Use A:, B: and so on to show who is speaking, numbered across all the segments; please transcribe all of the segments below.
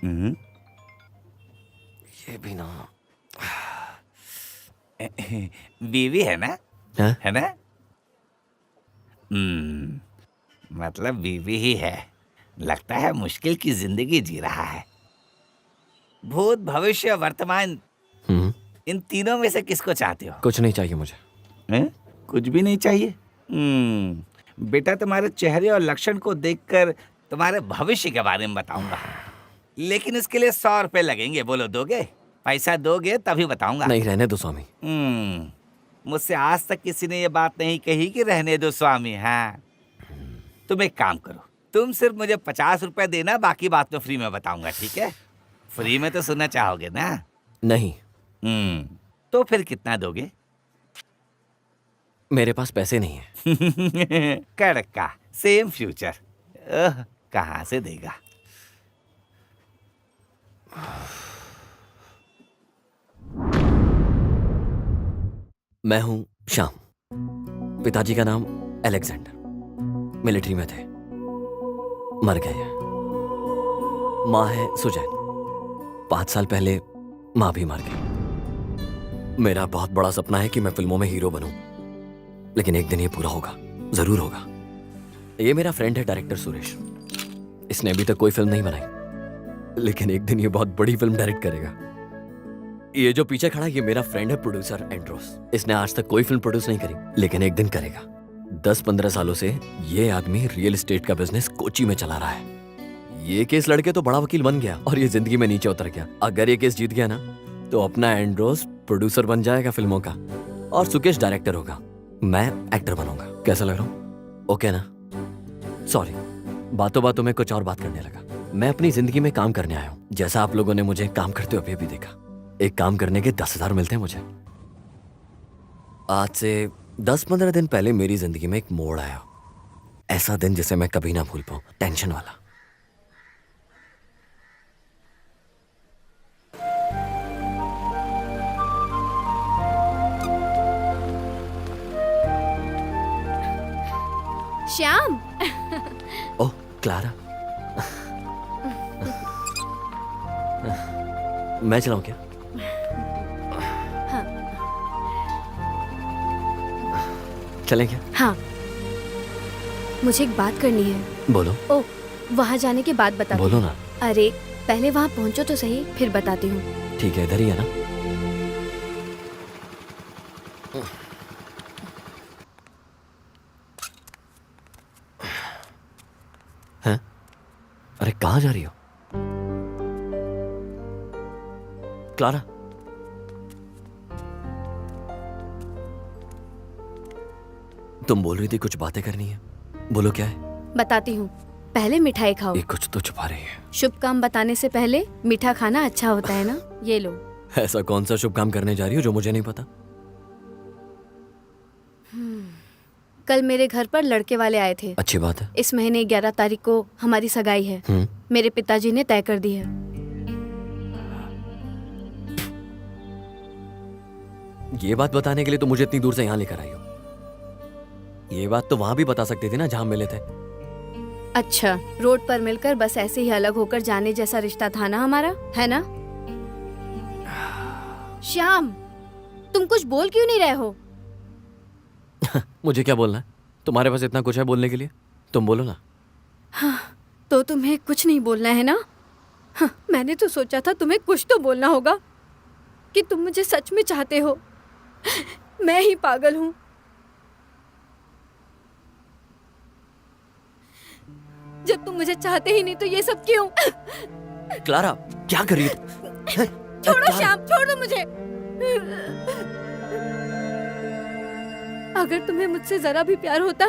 A: हम्म, ये भी ना। बीवी है ना?
B: हाँ?
A: है ना? मतलब बीवी ही है। लगता है मुश्किल की जिंदगी जी रहा है। भूत, भविष्य, वर्तमान, इन तीनों में से किसको चाहते हो?
B: कुछ नहीं चाहिए मुझे।
A: हैं? कुछ भी नहीं चाहिए? बेटा, तुम्हारे चेहरे और लक्षण को देखकर तुम्हारे भविष्य के बारे में बताऊंगा, लेकिन इसके लिए 100 रुपए लगेंगे। बोलो, दोगे? पैसा दोगे तभी बताऊंगा।
B: नहीं, रहने दो स्वामी।
A: मुझसे आज तक किसी ने ये बात नहीं कही कि रहने दो स्वामी। हाँ, तुम एक काम करो, तुम सिर्फ मुझे 50 रुपए देना, बाकी बात तो फ्री में बताऊंगा, ठीक है? फ्री में तो सुनना चाहोगे ना?
B: नहीं,
A: तो फिर कितना दोगे?
B: मेरे पास पैसे नहीं है।
A: कड़का, सेम फ्यूचर। कहाँ से देगा?
B: मैं हूं श्याम। पिताजी का नाम अलेक्जेंडर। मिलिट्री में थे, मर गए। माँ है सुजैन। 5 साल पहले माँ भी मर गई। मेरा बहुत बड़ा सपना है कि मैं फिल्मों में हीरो बनूं, लेकिन एक दिन ये पूरा होगा, जरूर होगा। ये मेरा फ्रेंड है डायरेक्टर सुरेश। इसने अभी तक कोई फिल्म नहीं बनाई, लेकिन एक दिन ये बहुत बड़ी फिल्म डायरेक्ट करेगा। ये जो पीछे खड़ा है, ये मेरा फ्रेंड है प्रोड्यूसर एंड्रोस। इसने आज तक कोई फिल्म प्रोड्यूस नहीं करी, लेकिन एक दिन करेगा। 10-15 सालों से ये आदमी रियल एस्टेट का बिजनेस कोची में चला रहा है। ये केस लड़के तो बड़ा वकील बन गया और ये जिंदगी में नीचे उतर गया। अगर ये केस जीत गया ना, तो अपना एंड्रोस प्रोड्यूसर बन जाएगा फिल्मों का और सुकेश डायरेक्टर होगा। मैं एक्टर बनूंगा। कैसा लग रहा हूँ? ओके ना? सॉरी, बातों बातों में कुछ और बात करने लगा। मैं अपनी जिंदगी में काम करने आया हूँ, जैसा आप लोगों ने मुझे काम करते हुए भी देखा। एक काम करने के 10,000 मिलते हैं मुझे। आज से 10-15 दिन पहले मेरी जिंदगी में एक मोड़ आया, ऐसा दिन जिसे मैं कभी ना भूल पाऊं, टेंशन वाला।
C: श्याम।
B: ओह क्लारा। मैं चलाऊं क्या?
C: हाँ।
B: चलें क्या?
C: हाँ, मुझे एक बात करनी है।
B: बोलो।
C: ओह, वहाँ जाने के बाद बता।
B: बोलो ना।
C: अरे पहले वहाँ पहुँचो तो सही, फिर बताती हूँ।
B: ठीक है, इधर ही है ना? हैं? अरे कहाँ जा रही हो क्लारा? तुम बोल रही थी कुछ बातें करनी है, बोलो क्या है?
C: बताती हूँ, पहले मिठाई खाओ।
B: ये कुछ तो छुपा रही है।
C: शुभ काम बताने से पहले मीठा खाना अच्छा होता है ना। ये लो।
B: ऐसा कौन सा शुभ काम करने जा रही हो जो मुझे नहीं पता?
C: कल मेरे घर पर लड़के वाले आए थे।
B: अच्छी बात है।
C: इस महीने 11 तारीख को हमारी सगाई है। मेरे पिताजी ने तय कर दी है।
B: ये बात बताने के लिए तो मुझे इतनी दूर से यहाँ लेकर आई हो। ये बात तो वहां भी बता सकती थी ना, जहां मिले थे।
C: अच्छा, रोड पर मिलकर बस ऐसे ही अलग होकर जाने जैसा रिश्ता था ना हमारा, है ना? श्याम, तुम कुछ बोल क्यों नहीं रहे हो?
B: मुझे क्या बोलना है? तुम्हारे पास इतना कुछ है बोलने के लिए, तुम बोलो ना।
C: हाँ, तो तुम्हें कुछ नहीं बोलना है ना? हाँ, मैंने तो सोचा था तुम्हें कुछ तो बोलना होगा कि तुम मुझे सच में चाहते हो। मैं ही पागल हूँ। जब तुम मुझे चाहते ही नहीं तो ये सब क्यों?
B: क्लारा, क्या कर रही हो?
C: छोड़ो श्याम, छोड़ दो मुझे। अगर तुम्हें मुझसे जरा भी प्यार होता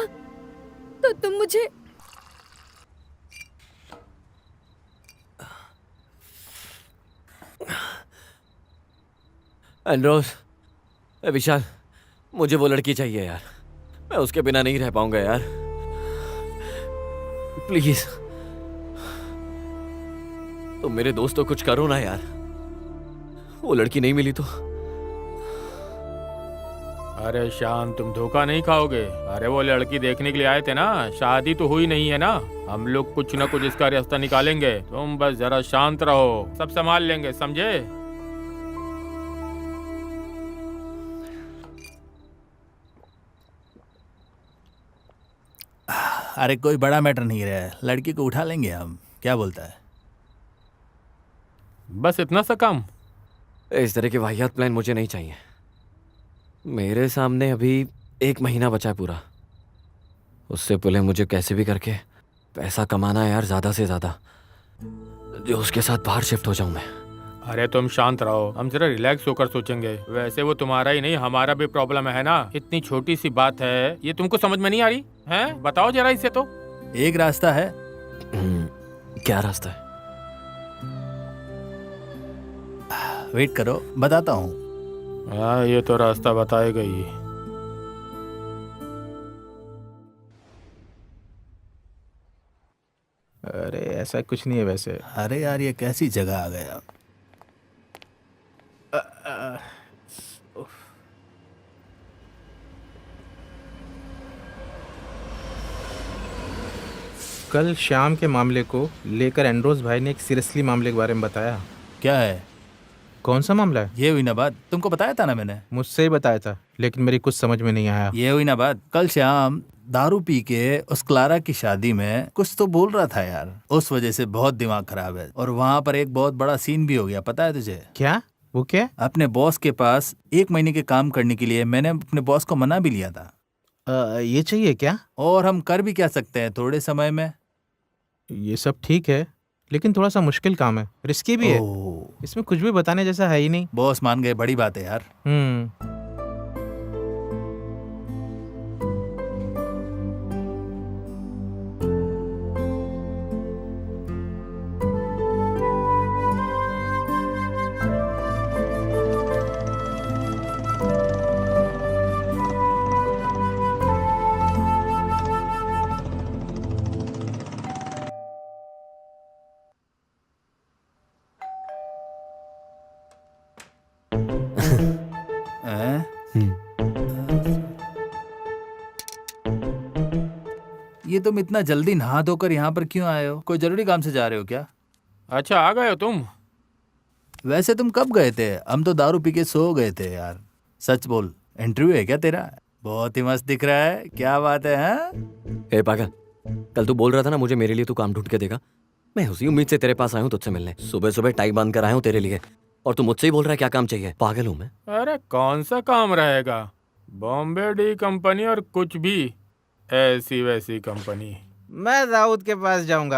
C: तो तुम मुझे
B: एंड्रोस, विशाल, मुझे वो लड़की चाहिए यार। मैं उसके बिना नहीं रह पाऊंगा यार। प्लीज तुम मेरे दोस्त तो कुछ करो ना यार। वो लड़की नहीं मिली तो
D: अरे शान, तुम धोखा नहीं खाओगे। अरे वो लड़की देखने के लिए आए थे ना, शादी तो हुई नहीं है ना। हम लोग कुछ ना कुछ इसका रास्ता निकालेंगे, तुम बस जरा शांत रहो, सब संभाल लेंगे, समझे?
E: अरे कोई बड़ा मैटर नहीं है, लड़की को उठा लेंगे हम, क्या बोलता है?
D: बस इतना सा काम?
B: इस तरह के वाहियात प्लान मुझे नहीं चाहिए। मेरे सामने अभी 1 महीना बचा है पूरा, उससे पहले मुझे कैसे भी करके पैसा कमाना है यार, ज़्यादा से ज़्यादा, जो उसके साथ बाहर शिफ्ट हो जाऊं मैं।
D: अरे तुम शांत रहो, हम जरा रिलैक्स होकर सोचेंगे। वैसे वो तुम्हारा ही नहीं, हमारा भी प्रॉब्लम है ना। इतनी छोटी सी बात है, ये तुमको समझ में नहीं आ रही है? बताओ जरा इसे तो।
E: एक रास्ता है।
B: क्या रास्ता है?
E: वेट करो, बताता हूँ।
D: हाँ, ये तो रास्ता बताएगा ही।
F: अरे ऐसा कुछ नहीं है वैसे।
E: अरे यार ये कैसी जगह आ गया।
F: कल शाम के मामले को लेकर एंड्रोस भाई ने एक सीरियसली मामले के बारे में बताया।
E: क्या है?
F: कौन सा मामला है?
E: ये हुई ना बात, तुमको बताया था ना मैंने।
F: मुझसे ही बताया था, लेकिन मेरी कुछ समझ में नहीं आया।
E: ये हुई ना बात, कल शाम दारू पी के उस क्लारा की शादी में कुछ तो बोल रहा था यार, उस वजह से बहुत दिमाग खराब है। और वहाँ पर एक बहुत बड़ा सीन भी हो गया, पता है तुझे?
F: क्या? वो क्या?
E: अपने बॉस के पास 1 महीने के काम करने के लिए मैंने अपने बॉस को मना भी लिया था।
F: ये चाहिए क्या?
E: और हम कर भी क्या सकते हैं थोड़े समय में।
F: ये सब ठीक है, लेकिन थोड़ा सा मुश्किल काम है, रिस्की भी है। इसमें कुछ भी बताने जैसा है ही नहीं।
E: बॉस मान गए, बड़ी बात है यार। हैं? ये तुम इतना जल्दी नहा धोकर यहाँ पर क्यों आए हो? कोई जरूरी काम से जा रहे हो क्या?
D: अच्छा, आ गए हो तुम?
E: वैसे तुम कब गए थे? हम तो दारू पी के सो गए थे यार। सच बोल, इंटरव्यू है क्या तेरा? बहुत ही मस्त दिख रहा है, क्या बात है? हाँ?
B: ए पागल, कल तू बोल रहा था ना मुझे मेरे लिए तू काम ढूंढ के देगा। मैं उसी उम्मीद से तेरे पास आया हूँ तुझसे मिलने। सुबह सुबह टाई बांध कर आया हूँ तेरे लिए, और तू मुझसे ही बोल रहा है क्या काम चाहिए? पागल हूँ मैं?
D: अरे कौन सा काम रहेगा? बॉम्बे डी कंपनी और कुछ भी ऐसी वैसी कंपनी।
F: मैं दाऊद के पास जाऊंगा।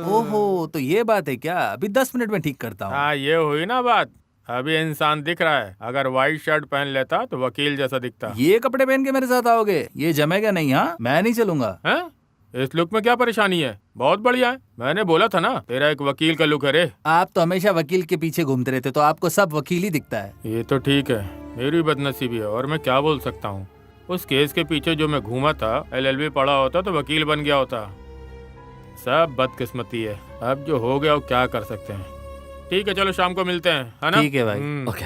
E: ओहो, तो ये बात है क्या? अभी 10 मिनट में ठीक करता हूँ।
D: हाँ, ये हुई ना बात। अभी इंसान दिख रहा है, अगर व्हाइट शर्ट पहन लेता तो वकील जैसा दिखता।
E: ये कपड़े पहन के मेरे साथ आओगे? ये जमेगा नहीं। हाँ, मैं नहीं चलूंगा।
D: हैं? इस लुक में क्या परेशानी है? बहुत बढ़िया है, मैंने बोला था ना तेरा एक वकील का लुक है रे।
E: आप तो हमेशा वकील के पीछे घूमते रहते, तो आपको सब वकील ही दिखता है।
D: ये तो ठीक है, मेरी बदनसीबी है, और मैं क्या बोल सकता हूँ। उस केस के पीछे जो मैं घूमा था, LLB पढ़ा होता तो वकील बन गया होता। सब बदकिस्मती है, अब जो हो गया वो क्या कर सकते हैं। ठीक है, चलो शाम को मिलते हैं, है ना?
E: ठीक है भाई।
B: ओके।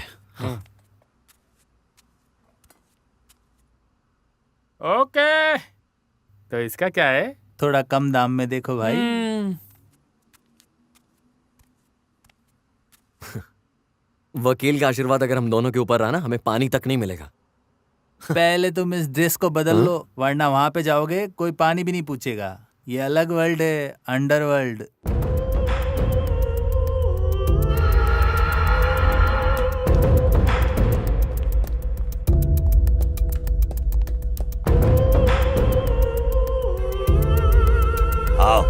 D: ओके, तो इसका क्या है?
E: थोड़ा कम दाम में देखो भाई।
B: वकील का आशीर्वाद अगर हम दोनों के ऊपर रहा ना, हमें पानी तक नहीं मिलेगा।
E: पहले तुम इस ड्रेस को बदल लो, वरना वहां पे जाओगे कोई पानी भी नहीं पूछेगा। ये अलग वर्ल्ड है, अंडरवर्ल्ड।
A: आओ।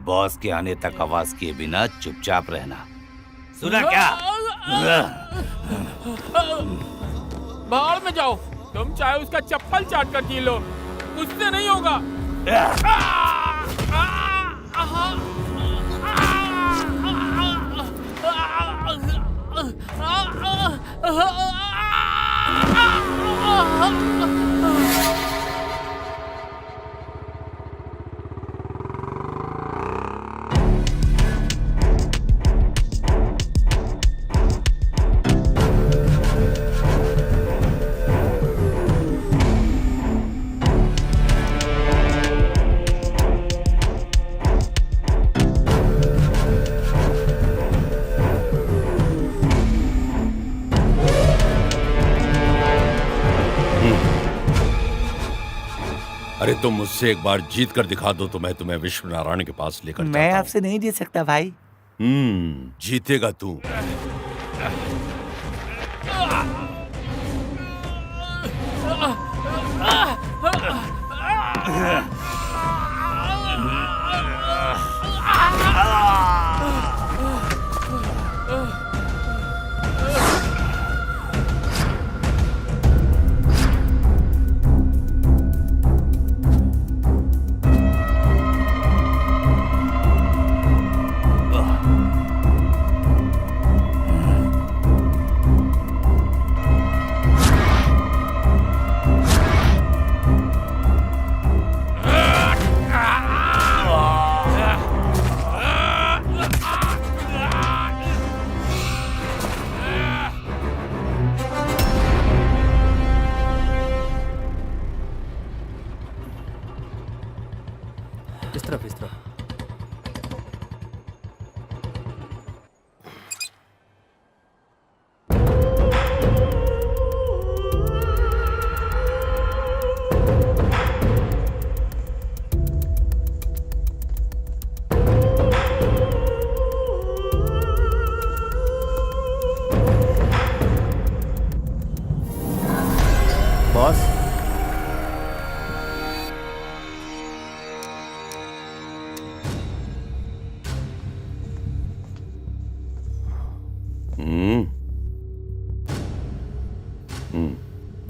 A: बॉस के आने तक आवाज किए बिना चुपचाप रहना। सुना क्या?
D: बाहर में जाओ, तुम चाहे उसका चप्पल चाट कर जी लो, उससे नहीं होगा।
G: अरे तुम मुझसे एक बार जीत कर दिखा दो तो मैं तुम्हें विश्व नारायण के पास लेकर
A: मैं
G: जाता हूं।
A: आपसे नहीं जीत सकता भाई।
G: जीतेगा तू।
B: इस तरफ, इस तरफ।
E: बॉस,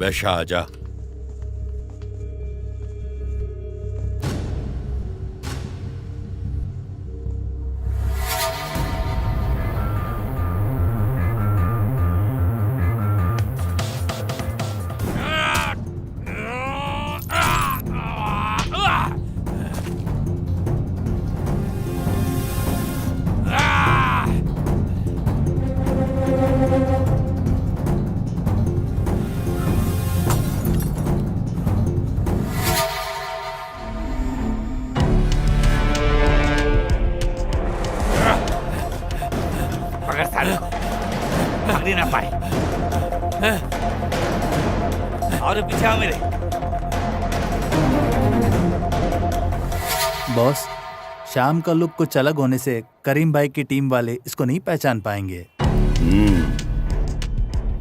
G: वैशा आजा।
A: पकड़ साले को, पकड़ ना पाए। और पीछे आओ मेरे।
E: बॉस, शाम का लुक कुछ अलग होने से करीम भाई की टीम वाले इसको नहीं पहचान पाएंगे।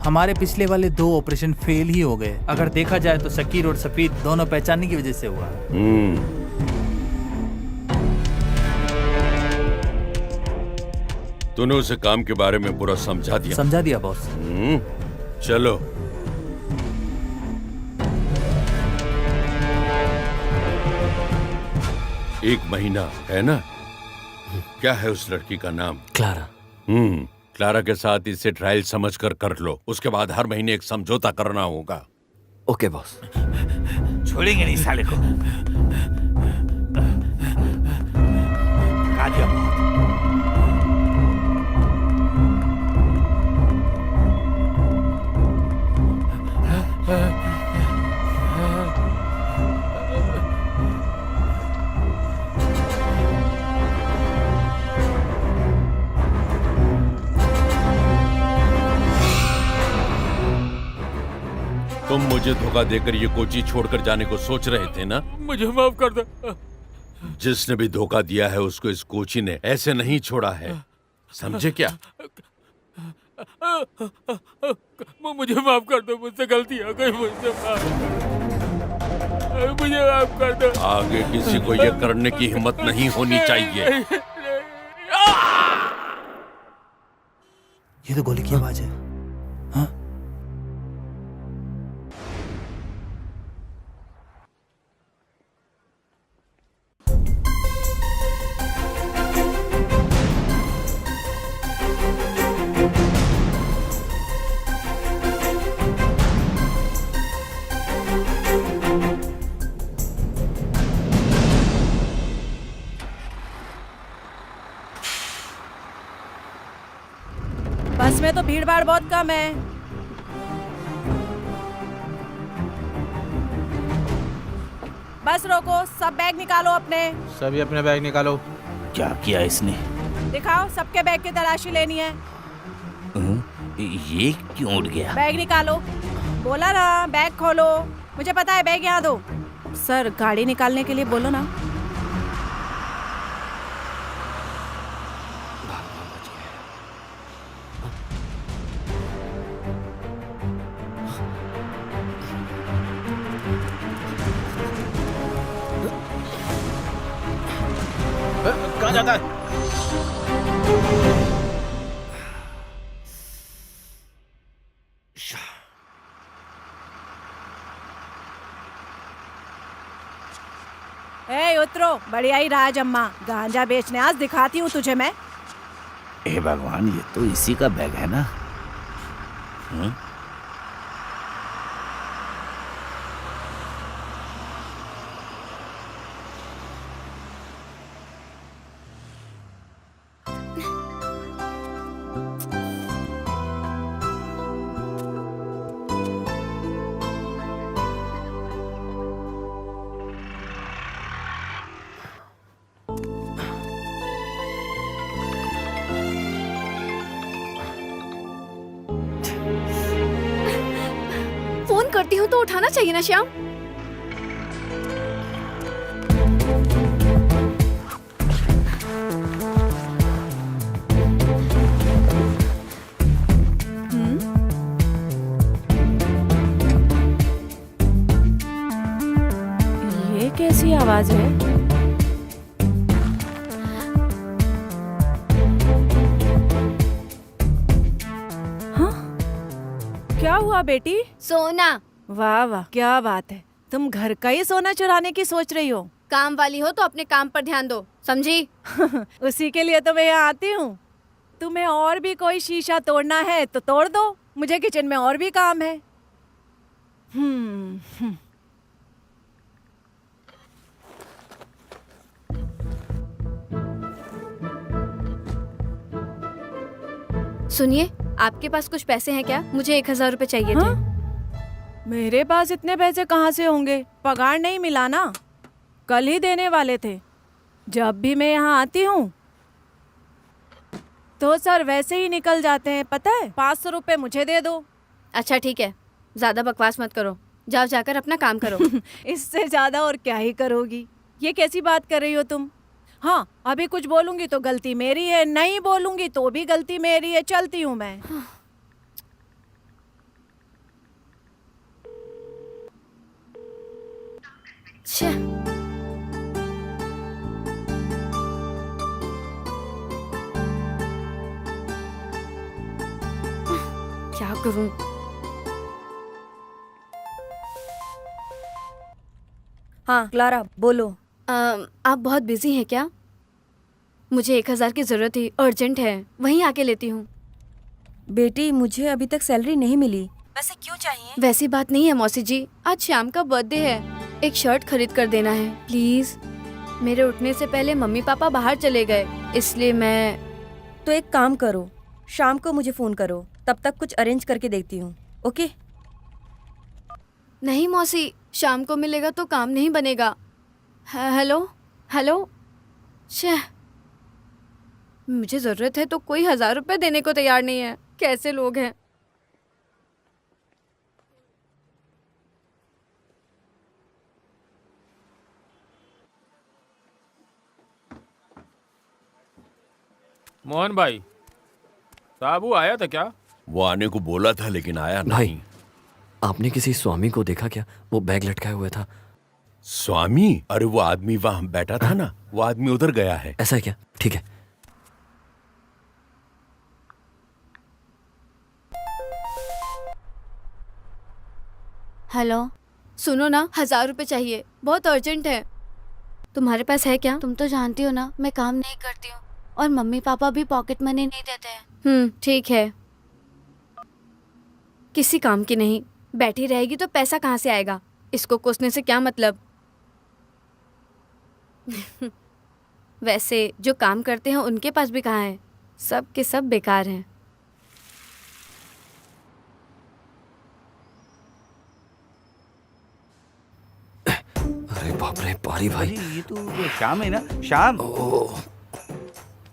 E: हमारे पिछले वाले 2 ऑपरेशन फेल ही हो गए। अगर देखा जाए तो शकीर और सफीद दोनों पहचानने की वजह से हुआ।
G: तूने उसे काम के बारे में पूरा समझा दिया?
E: समझा दिया बॉस।
G: चलो। एक महीना है ना? क्या है उस लड़की का नाम?
B: क्लारा।
G: क्लारा के साथ इसे ट्रायल समझकर कर लो। उसके बाद हर महीने एक समझौता करना होगा।
B: Okay boss.
A: छोड़ेंगे नहीं साले को। आ जाओ।
G: तुम मुझे धोखा देकर ये कोची छोड़कर जाने को सोच रहे थे ना?
D: मुझे माफ कर दो।
G: जिसने भी धोखा दिया है उसको इस कोची ने ऐसे नहीं छोड़ा है, समझे क्या?
D: मुझे माफ कर दो, मुझसे गलती हो गई, मुझे माफ कर दो।
G: आगे किसी को ये करने की हिम्मत नहीं होनी चाहिए।
E: ये तो गोली की आवाज है। हाँ?
H: बस में तो भीड़ भाड़ बहुत कम है। बस रोको, सब बैग निकालो अपने।
F: सभी अपने बैग निकालो।
A: क्या किया इसने?
H: दिखाओ, सबके बैग की तलाशी लेनी है।
A: ये क्यों उड़ गया?
H: बैग निकालो। बोला ना, बैग खोलो। मुझे पता है, बैग यहाँ दो। सर, गाड़ी निकालने के लिए बोलो ना।
F: कहाँ जाता है?
H: ए उतरो, बढ़िया ही राज अम्मा। गांजा बेचने आज दिखाती हूँ तुझे मैं।
A: हे भगवान, ये तो इसी का बैग है ना?
C: फोन करती हूँ तो उठाना चाहिए ना श्याम।
H: ये कैसी आवाज है? हाँ? क्या हुआ बेटी?
C: सोना।
H: वाह वाह, क्या बात है। तुम घर का ही सोना चुराने की सोच रही हो?
C: काम वाली हो तो अपने काम पर ध्यान दो, समझी?
H: उसी के लिए तो मैं यहाँ आती हूँ। तुम्हें और भी कोई शीशा तोड़ना है तो तोड़ दो, मुझे किचन में और भी काम है। हम्म।
C: सुनिए, आपके पास कुछ पैसे हैं क्या? मुझे 1000 रुपए चाहिए थे।
H: मेरे पास इतने पैसे कहाँ से होंगे? पगार नहीं मिला ना, कल ही देने वाले थे। जब भी मैं यहाँ आती हूँ तो सर वैसे ही निकल जाते हैं, पता है। 500 रुपए मुझे दे दो।
C: अच्छा ठीक है, ज्यादा बकवास मत करो, जाओ जाकर अपना काम करो।
H: इससे ज्यादा और क्या ही करोगी? ये कैसी बात कर रही हो तुम? हाँ, अभी कुछ बोलूंगी तो गलती मेरी है, नहीं बोलूंगी तो भी गलती मेरी है। चलती हूँ मैं।
C: छे। क्या करूं?
I: हाँ क्लारा, बोलो।
C: आप बहुत बिजी हैं क्या? मुझे 1000 की जरूरत थी, अर्जेंट है, वहीं आके लेती हूँ।
I: बेटी, मुझे अभी तक सैलरी नहीं मिली। वैसे क्यों चाहिए?
C: वैसी बात नहीं है मौसी जी, आज श्याम का बर्थडे है, एक शर्ट खरीद कर देना है प्लीज। मेरे उठने से पहले मम्मी पापा बाहर चले गए, इसलिए मैं।
I: तो एक काम करो, शाम को मुझे फोन करो, तब तक कुछ अरेंज करके देखती हूँ। ओके?
C: नहीं मौसी, शाम को मिलेगा तो काम नहीं बनेगा। Hello hello. छे, मुझे जरूरत है तो कोई 1000 रुपए देने को तैयार नहीं है। कैसे लोग हैं।
D: मोहन भाई, साबू आया था क्या?
G: वो आने को बोला था लेकिन आया
B: भाई,
G: नहीं।
B: आपने किसी स्वामी को देखा क्या? वो बैग लटकाया हुआ था।
G: स्वामी? अरे वो आदमी वहां बैठा था ना, वो आदमी उधर गया है।
B: ऐसा है क्या? ठीक है।
J: हेलो।
C: सुनो ना, 1000 रुपए चाहिए, बहुत अर्जेंट है। तुम्हारे पास है क्या?
J: तुम तो जानती हो ना मैं काम नहीं करती हूँ और मम्मी पापा भी पॉकेट मनी नहीं देते हैं।
C: ठीक है। किसी काम की नहीं, बैठी रहेगी तो पैसा कहाँ से आएगा? इसको कोसने से क्या मतलब? वैसे जो काम करते हैं उनके पास भी कहाँ है? सब के सब बेकार हैं।
B: अरे बाप रे पारी भाई।
A: अरे ये तो वो श्याम है ना? श्याम,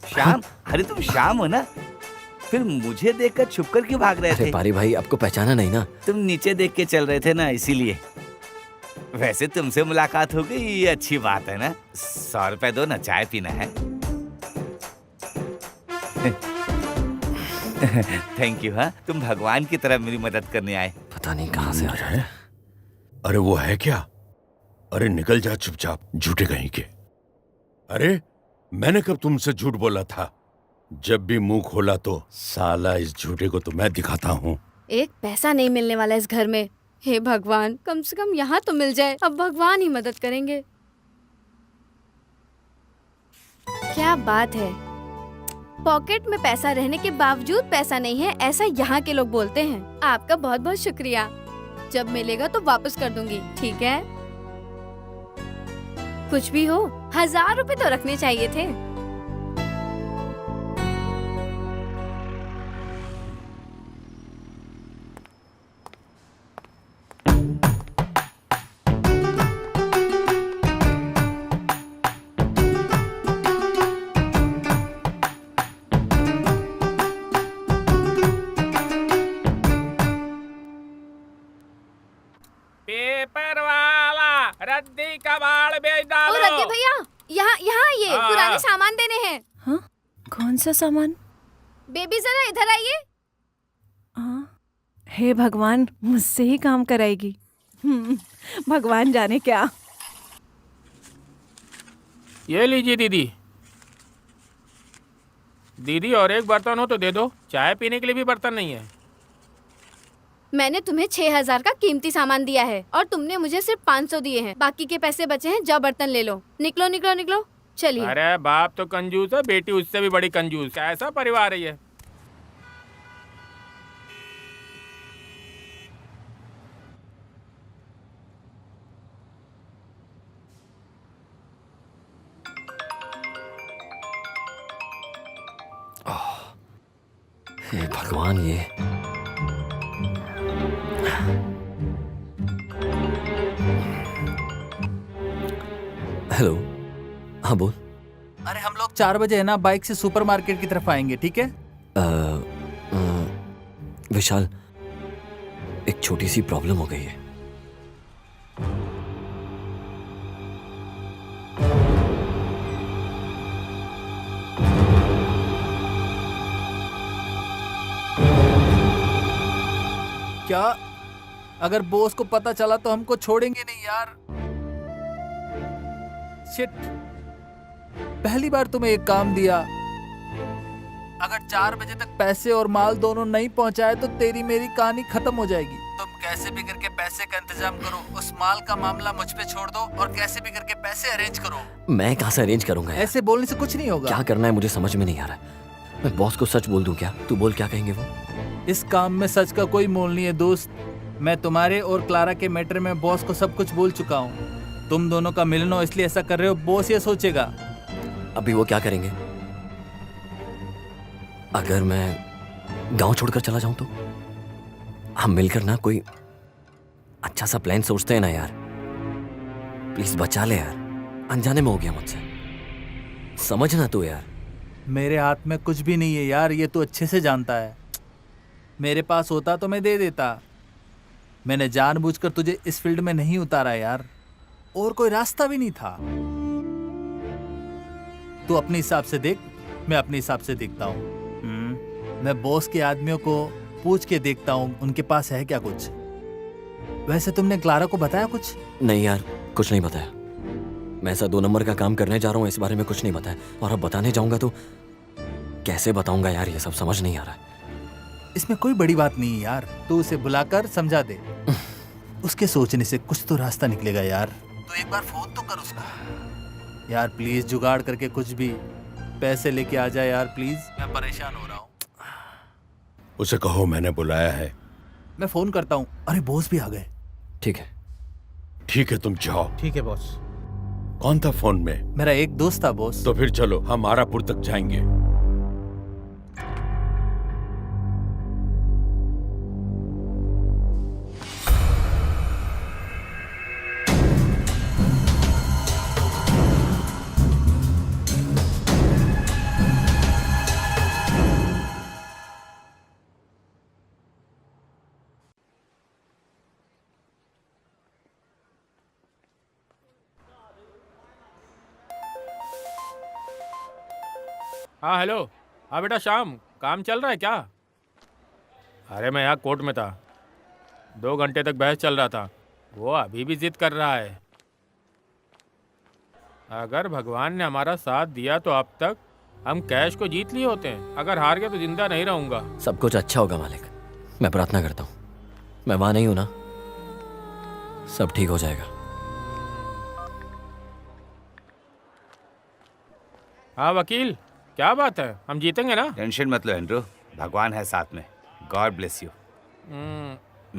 A: श्याम, अरे तुम श्याम हो ना? फिर मुझे देखकर छुपकर क्यों भाग रहे
B: अरे
A: थे?
B: पारी भाई आपको पहचाना नहीं ना?
A: तुम नीचे देख के चल रहे थे ना, इसीलिए। वैसे तुमसे मुलाकात हो गई, ये अच्छी बात है ना। 100 रुपए दो ना, चाय पीना है। Thank you. हाँ, तुम भगवान की तरह मेरी मदद करने आए।
B: पता नहीं कहाँ से आ जाए।
G: अरे वो है क्या? अरे निकल जा चुपचाप, झूठे कहीं के। अरे मैंने कब तुमसे झूठ बोला था? जब भी मुंह खोला तो साला इस झूठे को तो मैं दिखाता हूँ।
C: एक पैसा नहीं मिलने वाला इस घर में। हे भगवान, कम से कम यहाँ तो मिल जाए। अब भगवान ही मदद करेंगे। क्या बात है, पॉकेट में पैसा रहने के बावजूद पैसा नहीं है, ऐसा यहाँ के लोग बोलते हैं। आपका बहुत बहुत शुक्रिया। जब मिलेगा तो वापस कर दूंगी, ठीक है? कुछ भी हो, 1000 रुपए तो रखने चाहिए थे।
D: पेपर वाला रद्दी कबाड़ बेच
C: ओ
D: डालो।
C: रद्दी भैया, यहाँ यहाँ आइए,
D: हाँ।
C: पुराने सामान देने हैं।
H: हाँ, कौन सा सामान?
C: बेबी जरा इधर आइए।
H: हाँ, हे भगवान, मुझसे ही काम कराएगी। भगवान जाने क्या।
D: ये लीजिए दीदी। दीदी और एक बर्तन हो तो दे दो, चाय पीने के लिए भी बर्तन नहीं है।
C: मैंने तुम्हें 6000 का कीमती सामान दिया है और तुमने मुझे सिर्फ 500 दिए हैं। बाकी के पैसे बचे हैं, जाओ बर्तन ले लो। निकलो निकलो निकलो, चलिए।
D: अरे बाप तो कंजूस है, बेटी उससे भी बड़ी कंजूस। कैसा परिवार है ये?
B: हे भगवान ये। हेलो। हाँ बोल।
E: अरे हम लोग 4 बजे है ना बाइक से सुपरमार्केट की तरफ आएंगे, ठीक है?
B: विशाल, एक छोटी सी प्रॉब्लम हो गई है।
E: क्या? अगर बॉस को पता चला तो हमको छोड़ेंगे नहीं यार। शिट, पहली बार तुम्हें एक काम दिया। अगर 4 बजे तक पैसे और माल दोनों नहीं पहुंचाए तो तेरी मेरी कहानी खत्म हो जाएगी। तुम कैसे भी करके पैसे का इंतजाम करो, उस माल का मामला मुझ पे छोड़ दो और कैसे भी करके पैसे अरेंज करो।
B: मैं कहाँ से अरेंज करूंगा यार?
E: ऐसे बोलने से कुछ नहीं होगा।
B: क्या करना है मुझे समझ में नहीं आ रहा। मैं बॉस को सच बोल दूं क्या? तू बोल, क्या कहेंगे वो?
E: इस काम में सच का कोई मोल नहीं है दोस्त। मैं तुम्हारे और क्लारा के मैटर में बॉस को सब कुछ बोल चुका हूँ। तुम दोनों का मिलना, इसलिए ऐसा कर रहे हो। बॉस ये सोचेगा।
B: अभी वो क्या करेंगे? अगर मैं गांव छोड़कर चला जाऊं तो? हम मिलकर ना कोई अच्छा सा प्लान सोचते हैं ना यार। प्लीज बचा ले यार, अनजाने में हो गया मुझसे, समझना तू यार।
E: मेरे हाथ में कुछ भी नहीं है यार, ये तो अच्छे से जानता है। मेरे पास होता तो मैं दे देता। मैंने जानबूझकर तुझे इस फील्ड में नहीं उतारा यार, और कोई रास्ता भी नहीं था। तू अपने हिसाब से देख, मैं अपने हिसाब से देखता हूँ। मैं बॉस के आदमियों को पूछ के देखता हूँ उनके पास है क्या कुछ। वैसे तुमने क्लारा को बताया कुछ?
B: नहीं यार, कुछ नहीं बताया। मैं ऐसा 2 नंबर का काम करने जा रहा हूँ, इस बारे में कुछ नहीं बताया। और अब बताने जाऊंगा तो कैसे बताऊंगा यार, ये सब समझ नहीं आ रहा है।
E: इसमें कोई बड़ी बात नहीं है यार, तू उसे बुलाकर समझा दे। उसके सोचने से कुछ तो रास्ता निकलेगा यार। तो एक बार फोन तो कर उसका यार, प्लीज जुगाड़ करके कुछ भी पैसे लेके आ जाए यार प्लीज, मैं परेशान हो रहा हूँ।
G: उसे कहो मैंने बुलाया है।
E: मैं फोन करता हूँ। अरे बॉस भी आ गए।
B: ठीक है।
G: ठीक है तुम जाओ।
F: ठीक है बॉस।
G: कौन था फोन में?
E: मेरा एक दोस्त था बॉस।
G: तो फिर चलो हम आरापुर तक जाएंगे।
D: हाँ हेलो। हाँ बेटा शाम, काम चल रहा है क्या? अरे मैं यहाँ कोर्ट में था, 2 घंटे तक बहस चल रहा था। वो अभी भी जिद कर रहा है। अगर भगवान ने हमारा साथ दिया तो अब तक हम कैश को जीत लिए होते हैं। अगर हार गए तो जिंदा नहीं रहूंगा।
B: सब कुछ अच्छा होगा मालिक, मैं प्रार्थना करता हूँ। मैं वहां नहीं हूं ना, सब ठीक हो जाएगा।
D: हाँ वकील, क्या बात है, हम जीतेंगे ना?
A: टेंशन मत लो एंड्रू, भगवान है साथ में। God bless you.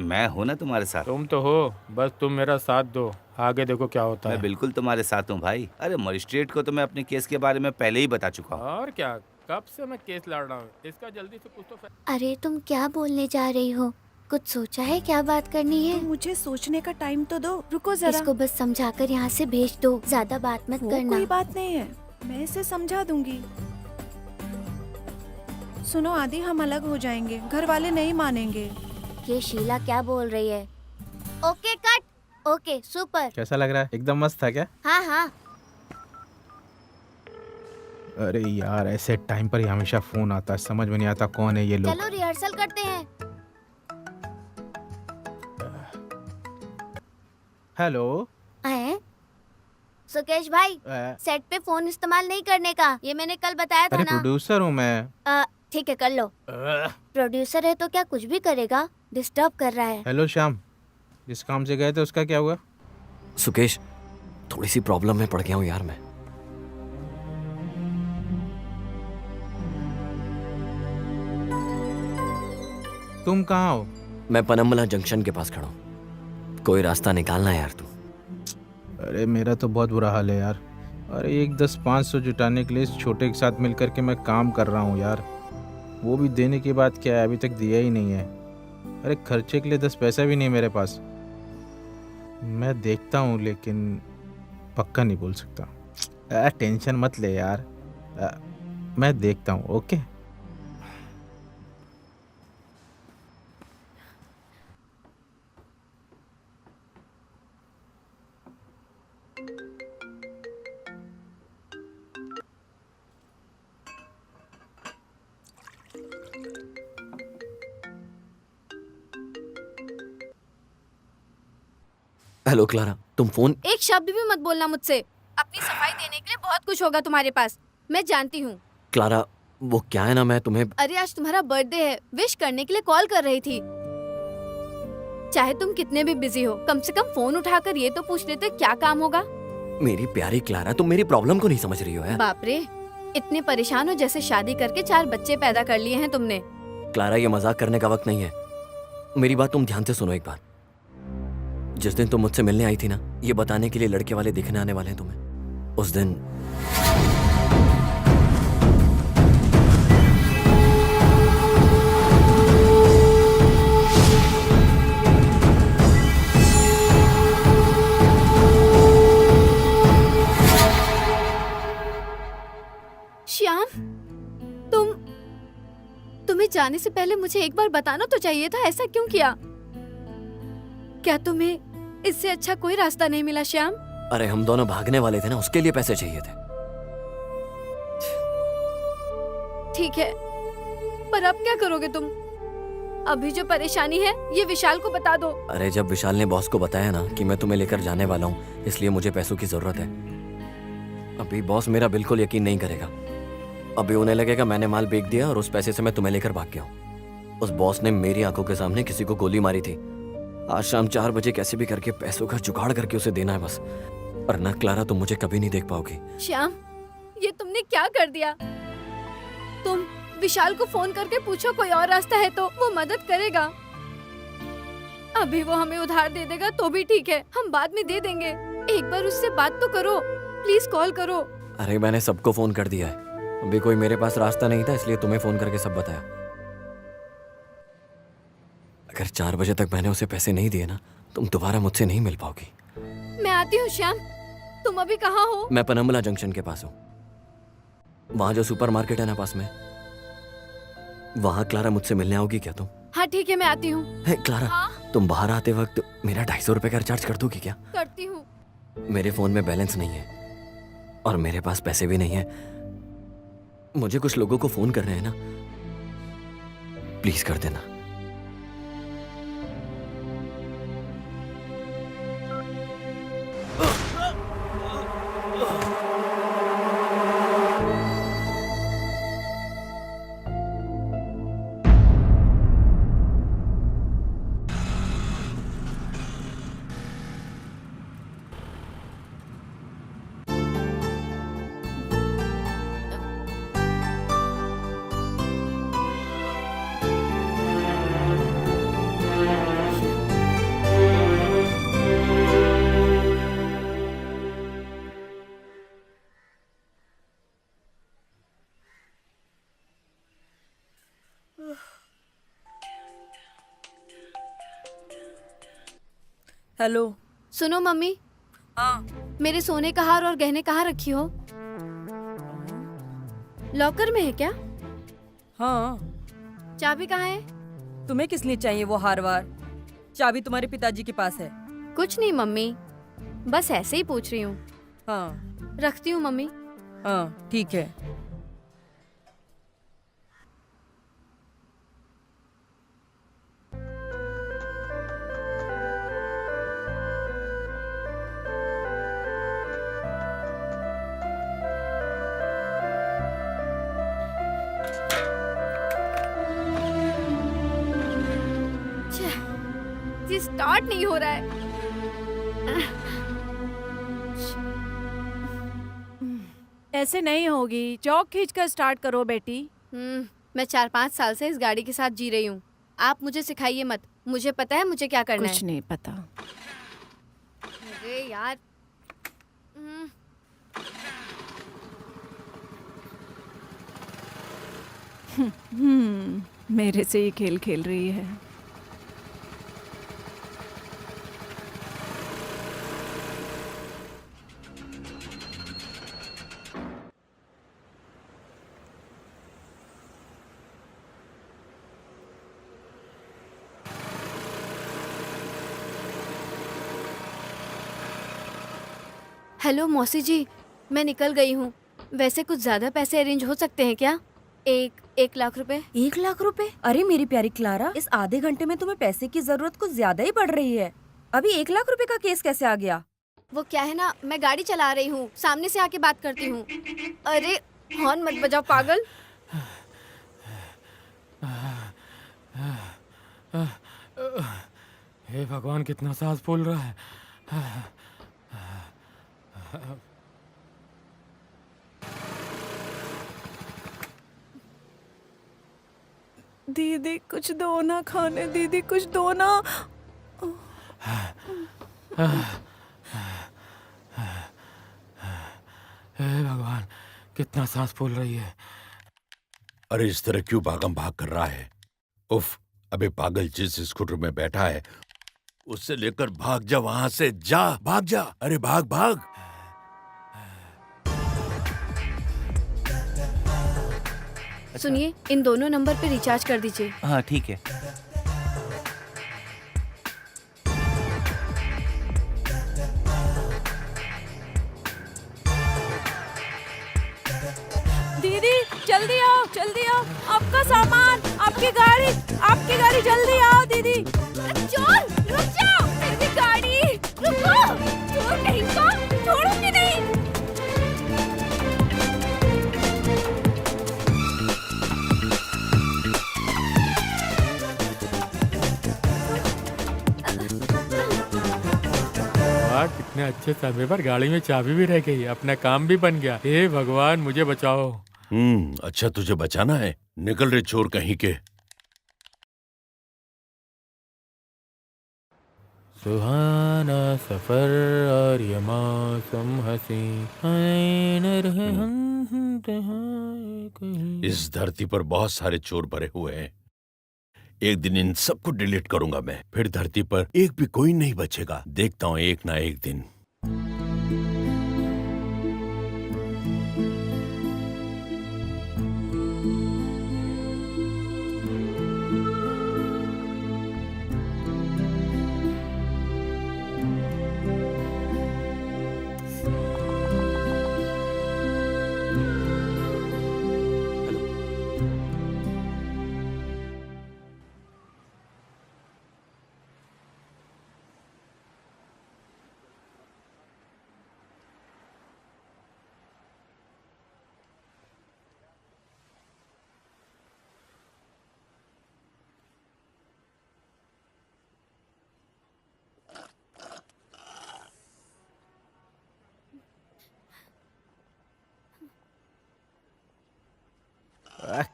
A: मैं हूं ना तुम्हारे साथ।
D: तुम तो हो, बस तुम मेरा साथ दो, आगे देखो क्या होता
A: मैं
D: है।
A: बिल्कुल तुम्हारे साथ हूँ भाई। अरे मजिस्ट्रेट को तो मैं अपने केस के बारे में पहले ही बता चुका हूँ।
D: और क्या, कब से मैं केस लड़ रहा हूँ, इसका जल्दी से कुछ तो
J: अरे तुम क्या बोलने जा रही हो? कुछ सोचा है क्या बात करनी है?
H: तो मुझे सोचने का टाइम तो दो, रुको जरा।
J: इसको बस समझाकर यहाँ से भेज दो, ज्यादा बात मत
H: वो
J: करना।
H: कोई बात नहीं है, मैं इसे समझा दूंगी। सुनो आदि, हम अलग हो जाएंगे, घर वाले नहीं मानेंगे।
J: ये शीला क्या बोल रही है? Okay cut. Okay super.
F: कैसा लग रहा है? एकदम मस्त था क्या?
J: हाँ हाँ।
F: अरे यार ऐसे टाइम पर ही हमेशा फोन आता है, समझ में नहीं आता कौन है ये लोग।
J: चलो रिहर्सल करते हैं।
F: हेलो।
J: हैं? सुकेश भाई, सेट पे फोन इस्तेमाल नहीं करने का, ये मैंने कल बताया था
F: अरे
J: ना।
F: प्रोड्यूसर हूँ मैं।
J: ठीक है कर लो। प्रोड्यूसर है तो क्या कुछ भी करेगा, डिस्टर्ब कर रहा है।
F: हेलो श्याम, जिस काम से गए थे उसका क्या हुआ?
B: सुकेश, थोड़ी सी प्रॉब्लम में पड़ गया हूँ यार मैं।
F: तुम कहाँ हो?
B: मैं पनम्बला जंक्शन के पास खड़ा हूँ, कोई रास्ता निकालना है यार तू।
F: अरे मेरा तो बहुत बुरा हाल है यार। अरे एक 10-500 जुटाने के लिए इस छोटे के साथ मिलकर के मैं काम कर रहा हूँ यार। वो भी देने के बाद क्या है, अभी तक दिया ही नहीं है। अरे खर्चे के लिए 10 पैसा भी नहीं मेरे पास। मैं देखता हूँ लेकिन पक्का नहीं बोल सकता। टेंशन मत ले यार, मैं देखता हूँ। ओके।
B: हेलो क्लारा, तुम फोन।
C: एक शब्द भी मत बोलना मुझसे। अपनी सफाई देने के लिए बहुत कुछ होगा तुम्हारे पास, मैं जानती हूँ।
B: क्लारा, वो क्या है ना, मैं तुम्हें।
C: अरे आज तुम्हारा बर्थडे है, विश करने के लिए कॉल कर रही थी। चाहे तुम कितने भी बिजी हो, कम से कम फोन उठाकर ये तो पूछ लेते क्या काम होगा।
B: मेरी प्यारी क्लारा, तुम मेरी प्रॉब्लम को नहीं समझ रही हो यार।
C: बाप रे, इतने परेशान हो जैसे शादी करके 4 बच्चे पैदा कर लिए हैं तुमने।
B: क्लारा, ये मजाक करने का वक्त नहीं है। मेरी बात तुम ध्यान से सुनो एक बार। जिस दिन तुम मुझसे मिलने आई थी ना, ये बताने के लिए लड़के वाले दिखने आने वाले हैं तुम्हें, उस दिन
C: श्याम, तुम्हें जाने से पहले मुझे एक बार बताना तो चाहिए था, ऐसा क्यों किया? क्या तुम्हें इससे अच्छा कोई रास्ता नहीं मिला श्याम?
B: अरे हम दोनों भागने वाले थे ना, उसके लिए पैसे चाहिए थे।
C: ठीक है, पर अब क्या करोगे तुम? अभी जो परेशानी है ये विशाल को बता दो।
B: अरे जब विशाल ने बॉस को बताया ना कि मैं तुम्हें लेकर जाने वाला हूँ, इसलिए मुझे पैसों की जरूरत है। अभी बॉस मेरा बिल्कुल यकीन नहीं करेगा। अभी उन्हें लगेगा मैंने माल बेच दिया और उस पैसे से मैं तुम्हें लेकर भाग गया हूँ। उस बॉस ने मेरी आंखों के सामने किसी को गोली मारी थी, आज शाम 4 बजे कैसे भी करके पैसों का जुगाड़ करके उसे देना है बस। वरना क्लारा तुम मुझे कभी नहीं देख पाओगी।
C: श्याम, ये तुमने क्या कर दिया? तुम विशाल को फोन करके पूछो कोई और रास्ता है तो वो मदद करेगा। अभी वो हमें उधार दे देगा तो भी ठीक है, हम बाद में दे देंगे। एक बार उससे बात तो करो, प्लीज कॉल करो।
B: अरे मैंने सबको फोन कर दिया है, अभी कोई मेरे पास रास्ता नहीं था इसलिए तुम्हें फोन करके सब बताया। अगर 4 बजे तक मैंने उसे पैसे नहीं दिए ना, तुम दोबारा मुझसे नहीं मिल पाओगी।
C: मैं आती हूँ श्याम, तुम अभी कहाँ हो?
B: मैं पनम्बला जंक्शन के पास हूँ, वहां जो सुपरमार्केट है ना पास में, वहां क्लारा मुझसे मिलने आओगी क्या तुम?
C: हाँ ठीक है, मैं आती हूँ।
B: हे क्लारा,
C: हाँ?
B: तुम बाहर आते वक्त मेरा 250 रुपए का रिचार्ज कर दोगी क्या?
C: करती हूँ।
B: मेरे फोन में बैलेंस नहीं है और मेरे पास पैसे भी नहीं है, मुझे कुछ लोगों को फोन करने हैं ना, प्लीज कर देना।
I: हेलो।
C: सुनो मम्मी,
I: हाँ।
C: मेरे सोने का हार और गहने कहाँ रखी हो? लॉकर में है क्या?
I: हाँ।
C: चाबी कहाँ है?
I: तुम्हें किस लिए चाहिए वो हार वार? चाबी तुम्हारे पिताजी के पास है।
C: कुछ नहीं मम्मी, बस ऐसे ही पूछ रही हूँ।
I: हाँ।
C: रखती हूँ मम्मी।
I: हाँ ठीक है।
C: ये स्टार्ट नहीं हो रहा है।
H: ऐसे नहीं होगी, चौक खींच कर स्टार्ट करो बेटी।
C: मैं 4-5 साल से इस गाड़ी के साथ जी रही हूँ, आप मुझे सिखाइए मत, मुझे पता है मुझे क्या करना
H: कुछ
C: है।
H: नहीं पता।
C: अरे यार।
H: मेरे से ही खेल खेल रही है।
C: हेलो मौसी जी, मैं निकल गई हूँ। वैसे कुछ ज्यादा पैसे अरेंज हो सकते हैं क्या? 1 लाख रुपए।
I: 1 लाख रुपए? अरे मेरी प्यारी क्लारा, इस आधे घंटे में तुम्हें पैसे की जरूरत कुछ ज्यादा ही पड़ रही है। अभी 1 लाख रुपए का केस कैसे आ गया?
C: वो क्या है ना, मैं गाड़ी चला रही हूँ, सामने से आके बात करती हूँ। अरे हॉर्न मत बजाओ पागल।
D: हे भगवान, कितना सांस फूल रहा है।
H: दीदी कुछ दो ना खाने, दीदी कुछ दो ना।
D: हे भगवान, कितना सांस फूल रही है।
G: अरे इस तरह क्यों भागम भाग कर रहा है? उफ, अबे पागल, जिस स्कूटर में बैठा है उससे लेकर भाग जा, वहां से जा, भाग जा, अरे भाग भाग।
C: सुनिए, इन दोनों नंबर पे रिचार्ज कर दीजिए।
A: हाँ ठीक है।
H: दीदी जल्दी आओ, जल्दी आओ, आपका सामान, आपकी गाड़ी जल्दी आओ दीदी।
C: चोर रुक जाओ, मेरी गाड़ी रुको। चोर कहीं का, छोड़ूंगी नहीं।
D: इतने अच्छे समय पर गाड़ी में चाबी भी रह गई, अपना काम भी बन गया। हे भगवान मुझे बचाओ।
G: अच्छा तुझे बचाना है, निकल रे चोर कहीं के।
D: सुहाना सफर और ये मौसम हसी, आए न रहे हम तहाँ कहीं।
G: इस धरती पर बहुत सारे चोर भरे हुए हैं। एक दिन इन सबको डिलीट करूंगा मैं, फिर धरती पर एक भी कोई नहीं बचेगा। देखता हूँ एक ना एक दिन।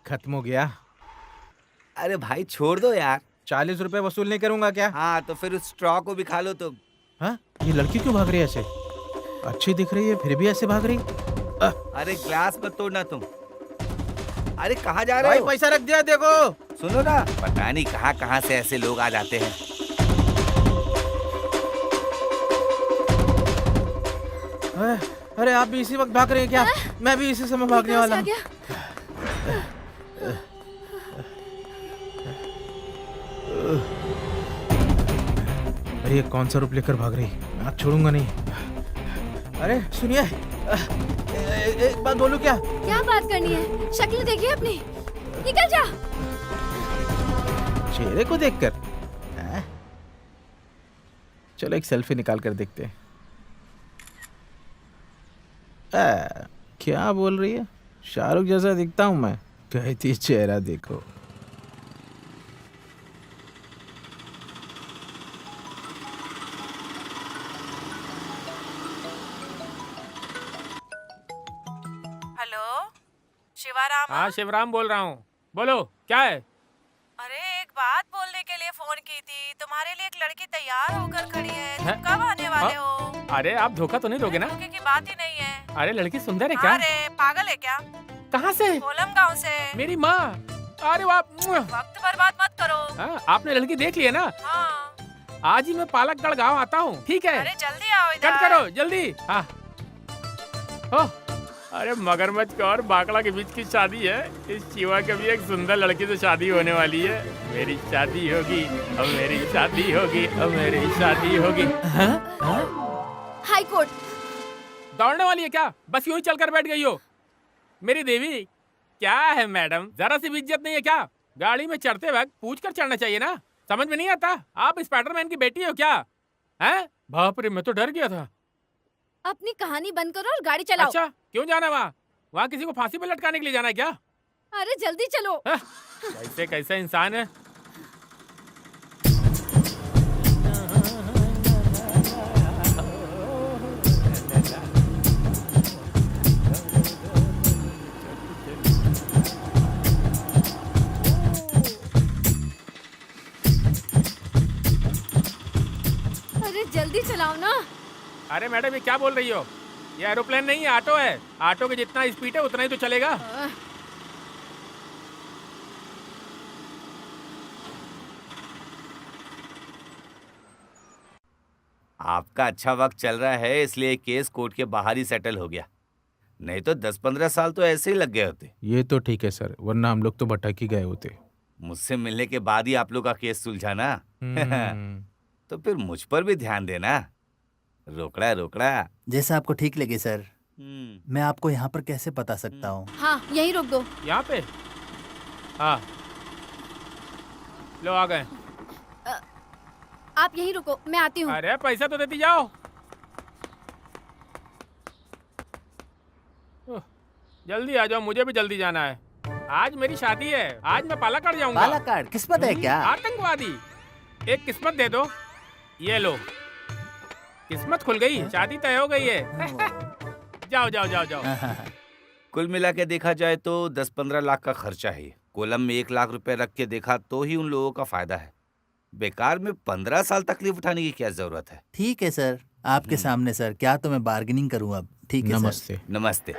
F: खत्म हो गया।
A: अरे भाई छोड़ दो यार।
F: 40 रुपए वसूल नहीं करूंगा क्या?
A: हाँ तो फिर उस स्ट्रॉ को भी खा लो तो।
F: हाँ, ये लड़की क्यों भाग रही है ऐसे? अच्छी दिख रही है फिर भी ऐसे भाग रही।
A: अरे ग्लास मत तोड़ना तुम। अरे कहाँ जा रहे
F: भाई
A: हो?
F: पैसा रख दिया देखो।
A: सुनो ना, पता नहीं कहाँ कहाँ से ऐसे लोग आ जाते हैं।
F: अरे आप भी इसी वक्त भाग रहे हैं क्या? मैं भी इसी समय भागने वाला हूँ। अरे ये कौन सा रूप लेकर भाग रही? मैं आज छोड़ूंगा नहीं। अरे सुनिए, एक बात बोलूं क्या?
C: क्या बात करनी है? शक्ल देखिए अपनी, निकल जा।
F: चेहरे को देखकर? चलो एक सेल्फी निकाल कर देखते हैं। क्या बोल रही है? शाहरुख जैसा दिखता हूं मैं? कहती है चेहरा देखो।
H: हेलो शिवाराम।
D: हाँ शिवराम बोल रहा हूँ, बोलो क्या है?
H: अरे एक बात बोलने के लिए फोन की थी। तुम्हारे लिए एक लड़की तैयार होकर खड़ी है, तुम
D: हैं?
H: कब आने वाले हो?
D: अरे आप धोखा तो नहीं दोगे ना?
H: धोखे की बात ही नहीं है।
D: अरे लड़की सुंदर है क्या?
H: अरे पागल है क्या?
D: कहाँ से?
H: कोलम गांव से।
D: मेरी माँ। अरे वाह।
H: वक्त बर्बाद मत करो।
D: हाँ, आपने लड़की देख ली है ना?
H: हाँ।
D: आज ही मैं पालकगढ़ गांव आता हूँ, ठीक है?
H: अरे जल्दी आओ इधर।
D: कट करो जल्दी। हाँ। ओह, अरे मगरमच्छ और बाकड़ा के बीच की शादी है। इस चीवा के भी एक सुंदर लड़की से शादी होने वाली है। मेरी शादी होगी, अब मेरी शादी होगी, अब मेरी शादी होगी।
C: High court.
D: दौड़ने वाली है क्या? बस यूं ही चलकर बैठ गई हो? मेरी देवी, क्या है मैडम, जरा सी भी इज्जत नहीं है क्या? गाड़ी में चढ़ते वक्त पूछ कर चढ़ना चाहिए ना? समझ में नहीं आता? आप स्पाइडरमैन की बेटी हो क्या? हैं? बाप रे, मैं तो डर गया था।
C: अपनी कहानी बंद करो और गाड़ी चलाओ।
D: अच्छा, क्यों जाना वहाँ? वहाँ किसी को फांसी पे लटकाने के लिए जाना है क्या?
C: अरे जल्दी चलो।
D: कैसे कैसा इंसान है?
C: अरे जल्दी चलाओ ना।
D: अरे मैडम ये क्या बोल रही हो? ये एरोप्लेन नहीं है, ऑटो है। ऑटो के जितना स्पीड है उतना ही तो चलेगा।
A: आपका अच्छा वक्त चल रहा है इसलिए केस कोर्ट के बाहर ही सेटल हो गया, नहीं तो 10-15 साल तो ऐसे ही लग गए होते।
F: ये तो ठीक है सर, वरना हम लोग तो भटक ही गए होते।
A: मुझसे मिलने के बाद ही आप लोग का केस सुलझा ना। तो फिर मुझ पर भी ध्यान देना। रोकड़ा रोकड़ा।
K: जैसा आपको ठीक लगे सर। मैं आपको यहाँ पर कैसे बता सकता हूँ?
C: हाँ यहीं रोक दो।
D: यहाँ पे? हाँ लो आ गए।
C: आप यहीं रुको, मैं आती हूँ।
D: अरे पैसा तो देती जाओ। जल्दी आ जाओ, मुझे भी जल्दी जाना है। आज मेरी शादी है, आज मैं पालाकाड़ जाऊंगा।
K: पालाकाड़? किस्मत है क्या?
D: आतंकवादी। एक किस्मत दे दो। ये लो। किस्मत खुल गई, शादी तय हो गई है। जाओ जाओ जाओ जाओ।
A: कुल मिला के देखा जाए तो 10-15 लाख का खर्चा है। कोलम में 1 लाख रुपए रख के देखा तो ही उन लोगों का फायदा है। बेकार में 15 साल तकलीफ उठाने की क्या जरूरत है।
K: ठीक है सर, आपके सामने सर, क्या तो मैं बार्गेनिंग करूं अब। ठीक है सर।
F: नमस्ते।
A: नमस्ते।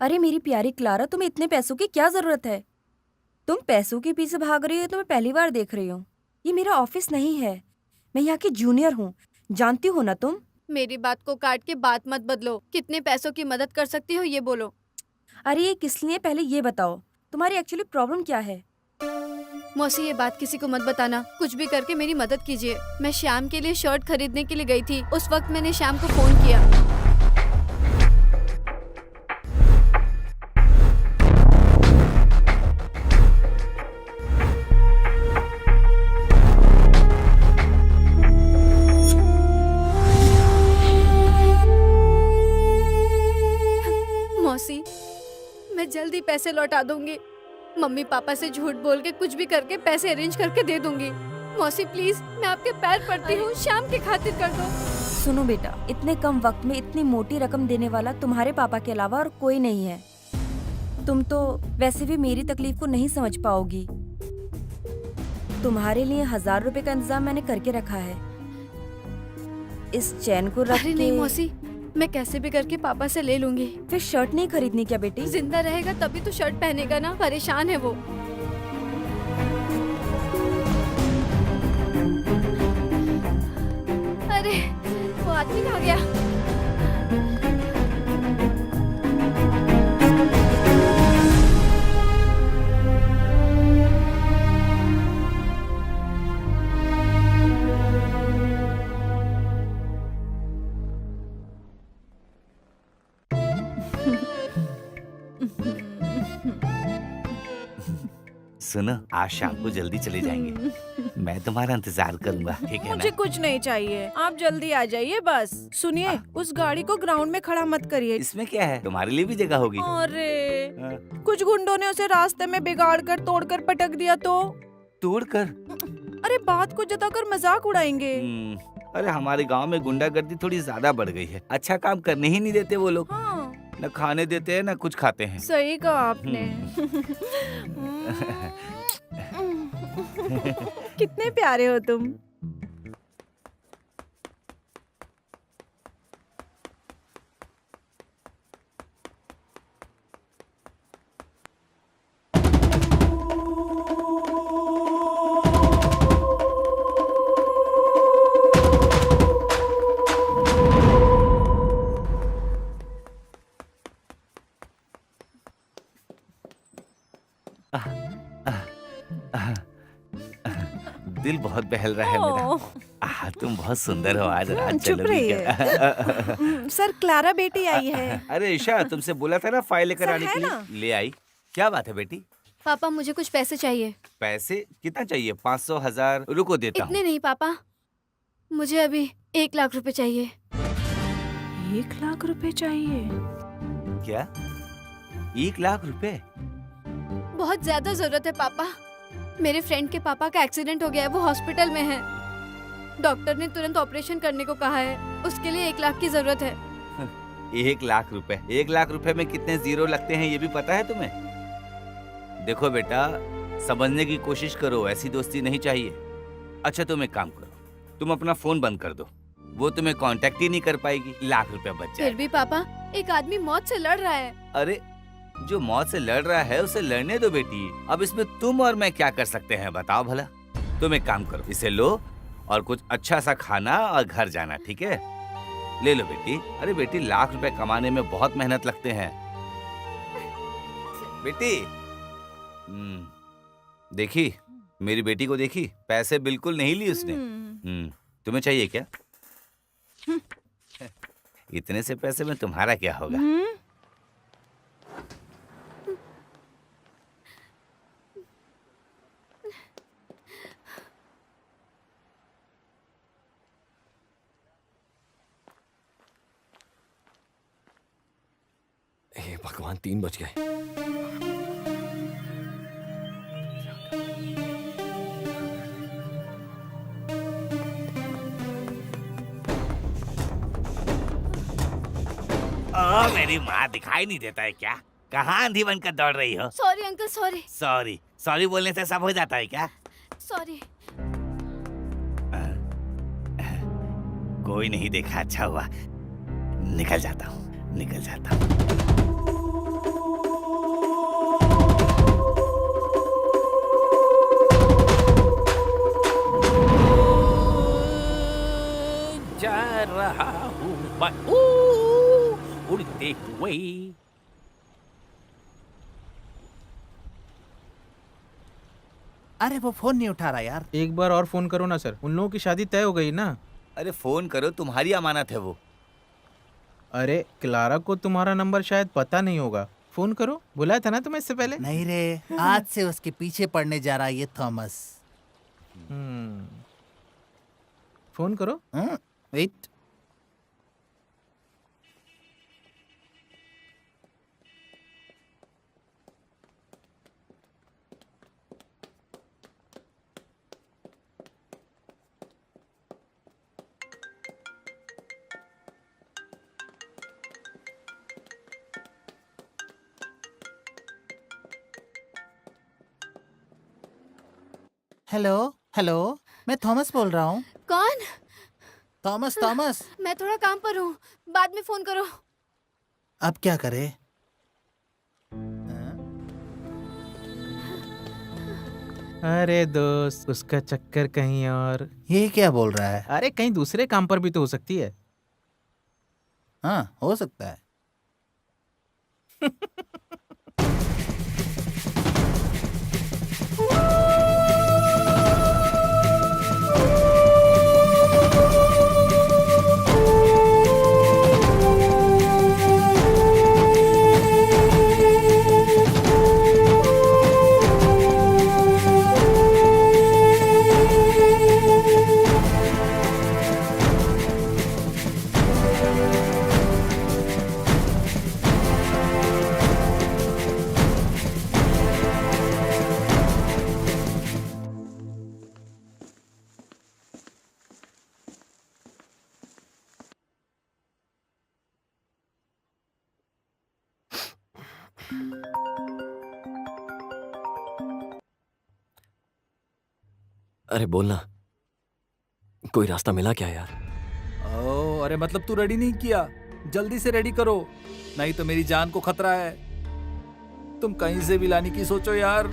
I: अरे मेरी प्यारी क्लारा, तुम्हें इतने पैसों की क्या जरूरत है? तुम पैसों के पीछे भाग रही हो तो मैं पहली बार देख रही हूँ। ये मेरा ऑफिस नहीं है, मैं यहाँ की जूनियर हूँ, जानती हो ना तुम?
C: मेरी बात को काट के बात मत बदलो। कितने पैसों की मदद कर सकती हो ये बोलो।
I: अरे ये किस लिए, पहले ये बताओ तुम्हारी एक्चुअली प्रॉब्लम क्या है?
C: मौसी ये बात किसी को मत बताना। कुछ भी करके मेरी मदद कीजिए। मैं श्याम के लिए शर्ट खरीदने के लिए गई थी। उस वक्त मैंने श्याम को फोन किया। मौसी मैं जल्दी पैसे लौटा दूंगी। मम्मी पापा से झूठ बोल के कुछ भी करके पैसे अरेंज करके दे दूंगी। मौसी प्लीज, मैं आपके पैर पड़ती हूँ, शाम की खातिर कर दो।
I: सुनो बेटा, इतने कम वक्त में इतनी मोटी रकम देने वाला तुम्हारे पापा के अलावा और कोई नहीं है। तुम तो वैसे भी मेरी तकलीफ को नहीं समझ पाओगी। तुम्हारे लिए 1000 रुपए का इंतजाम मैंने करके रखा है। इस चैन को रख
C: अरे
I: के।
C: नहीं मौसी, मैं कैसे भी करके पापा से ले लूंगी।
I: फिर शर्ट नहीं खरीदनी क्या बेटी?
C: जिंदा रहेगा तभी तो शर्ट पहनेगा ना। परेशान है वो। अरे वो आदमी कहाँ गया?
A: सुनो, आज शाम को जल्दी चले जाएंगे। मैं तुम्हारा इंतजार करूंगा, ठीक है
H: मुझे
A: ना?
H: कुछ नहीं चाहिए, आप जल्दी आ जाइए बस। सुनिए, उस गाड़ी को ग्राउंड में खड़ा मत करिए।
A: इसमें क्या है, तुम्हारे लिए भी जगह होगी।
H: अरे
A: हाँ।
H: कुछ गुंडों ने उसे रास्ते में बिगाड़ कर तोड़कर पटक दिया तो?
A: तोड़कर?
H: अरे बात को जताकर मजाक उड़ाएंगे।
A: अरे हमारे गांव में गुंडागर्दी थोड़ी ज्यादा बढ़ गई है। अच्छा काम करने ही नहीं देते वो लोग।
H: हाँ,
A: न खाने देते हैं न कुछ खाते हैं।
H: सही कहा आपने। कितने प्यारे हो तुम।
A: दिल बहुत बहल रहा है मेरा। तुम बहुत सुंदर हो आज। रात
H: चुप
A: चलोगी
H: रहिए।
A: क्या?
H: सर, क्लारा बेटी आई है।
A: अरे ईशा, तुमसे बोला था ना फाइल लेकर
H: सर,
A: आने
H: है
A: के लिए।
H: ना?
A: ले आई। क्या बात है बेटी?
C: पापा मुझे कुछ पैसे चाहिए।
A: पैसे कितना चाहिए? 500, 1000? रुको देता
C: इतने
A: हूँ।
C: नहीं पापा, मुझे अभी 1 लाख रुपए चाहिए।
H: 1 लाख रुपए चाहिए?
A: क्या 1 लाख रुपए?
C: बहुत ज्यादा जरूरत है पापा। मेरे फ्रेंड के पापा का एक्सीडेंट हो गया है, वो हॉस्पिटल में है। डॉक्टर ने तुरंत ऑपरेशन करने को कहा है। उसके लिए 1 लाख की जरूरत है।
A: 1 लाख रुपए? 1 लाख रुपए में कितने जीरो लगते हैं ये भी पता है तुम्हें? देखो बेटा, समझने की कोशिश करो, ऐसी दोस्ती नहीं चाहिए। अच्छा तुम एक काम करो, तुम अपना फोन बंद कर दो, वो तुम्हें कांटेक्ट ही नहीं कर पाएगी। लाख रुपए बच
C: फिर
A: जाए।
C: भी पापा, एक आदमी मौत से लड़ रहा है।
A: अरे जो मौत से लड़ रहा है उसे लड़ने दो बेटी। अब इसमें तुम और मैं क्या कर सकते हैं बताओ भला? तुम एक काम करो, इसे लो और कुछ अच्छा सा खाना और घर जाना, ठीक है? ले लो बेटी। अरे बेटी, लाख रुपए कमाने में बहुत मेहनत लगते हैं बेटी। देखी मेरी बेटी को, देखी पैसे बिल्कुल नहीं ली उसने। तुम्हें चाहिए क्या? इतने से पैसे में तुम्हारा क्या होगा?
B: हे भगवान, 3 बज गए।
A: ओ मेरी माँ, दिखाई नहीं देता है क्या? कहाँ अंधी बनकर दौड़ रही हो?
C: Sorry uncle, sorry
A: sorry sorry बोलने से सब हो जाता है क्या?
C: सॉरी।
A: कोई नहीं देखा, अच्छा हुआ। निकल जाता हूँ, निकल जाता हूँ।
L: जा रहा हूँ मैं उड़ते हुए।
K: अरे वो फोन नहीं उठा रहा यार।
F: एक बार और फोन करो ना सर, उन लोगों की शादी तय हो गई ना।
A: अरे फोन करो, तुम्हारी अमानत है वो।
F: अरे क्लारा को तुम्हारा नंबर शायद पता नहीं होगा, फोन करो। बुलाया था ना तुम्हें इससे पहले।
K: नहीं रे, आज से उसके पीछे पड़ने जा रहा है ये थॉमस।
F: फोन करो।
K: वेट। हेलो हेलो, मैं थॉमस बोल रहा हूँ।
C: कौन?
K: Thomas Thomas.
C: मैं थोड़ा काम पर हूँ, बाद में फोन करो।
K: अब क्या करे?
F: अरे दोस्त, उसका चक्कर कहीं और।
K: ये क्या बोल रहा है?
F: अरे कहीं दूसरे काम पर भी तो हो सकती है।
K: हाँ, हो सकता है।
B: अरे बोलना, कोई रास्ता मिला क्या यार?
E: ओ, अरे मतलब तू रेडी नहीं किया? जल्दी से रेडी करो, नहीं तो मेरी जान को खतरा है। तुम कहीं से भी लाने की सोचो यार।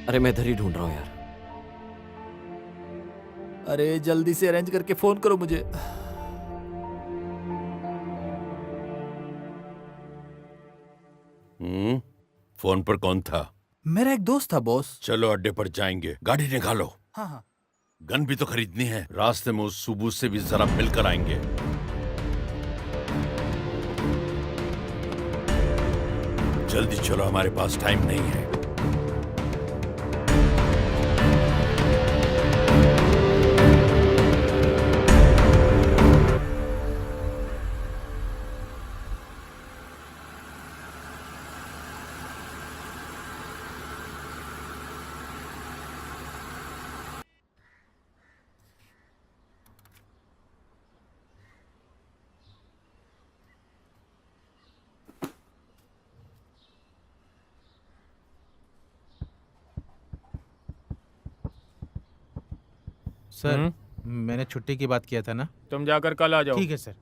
B: अरे मैं इधर ही ढूंढ रहा हूँ यार।
E: अरे जल्दी से अरेंज करके फोन करो मुझे।
G: फोन पर कौन था?
E: मेरा एक दोस्त था बॉस।
G: चलो अड्डे पर जाएंगे, गाड़ी निकालो।
E: हाँ हाँ।
G: गन भी तो खरीदनी है, रास्ते में उस सुबह से भी जरा मिलकर आएंगे। जल्दी चलो, हमारे पास टाइम नहीं है।
F: सर, मैंने छुट्टी की बात किया था ना।
D: तुम जाकर कल आ जाओ।
F: ठीक है सर।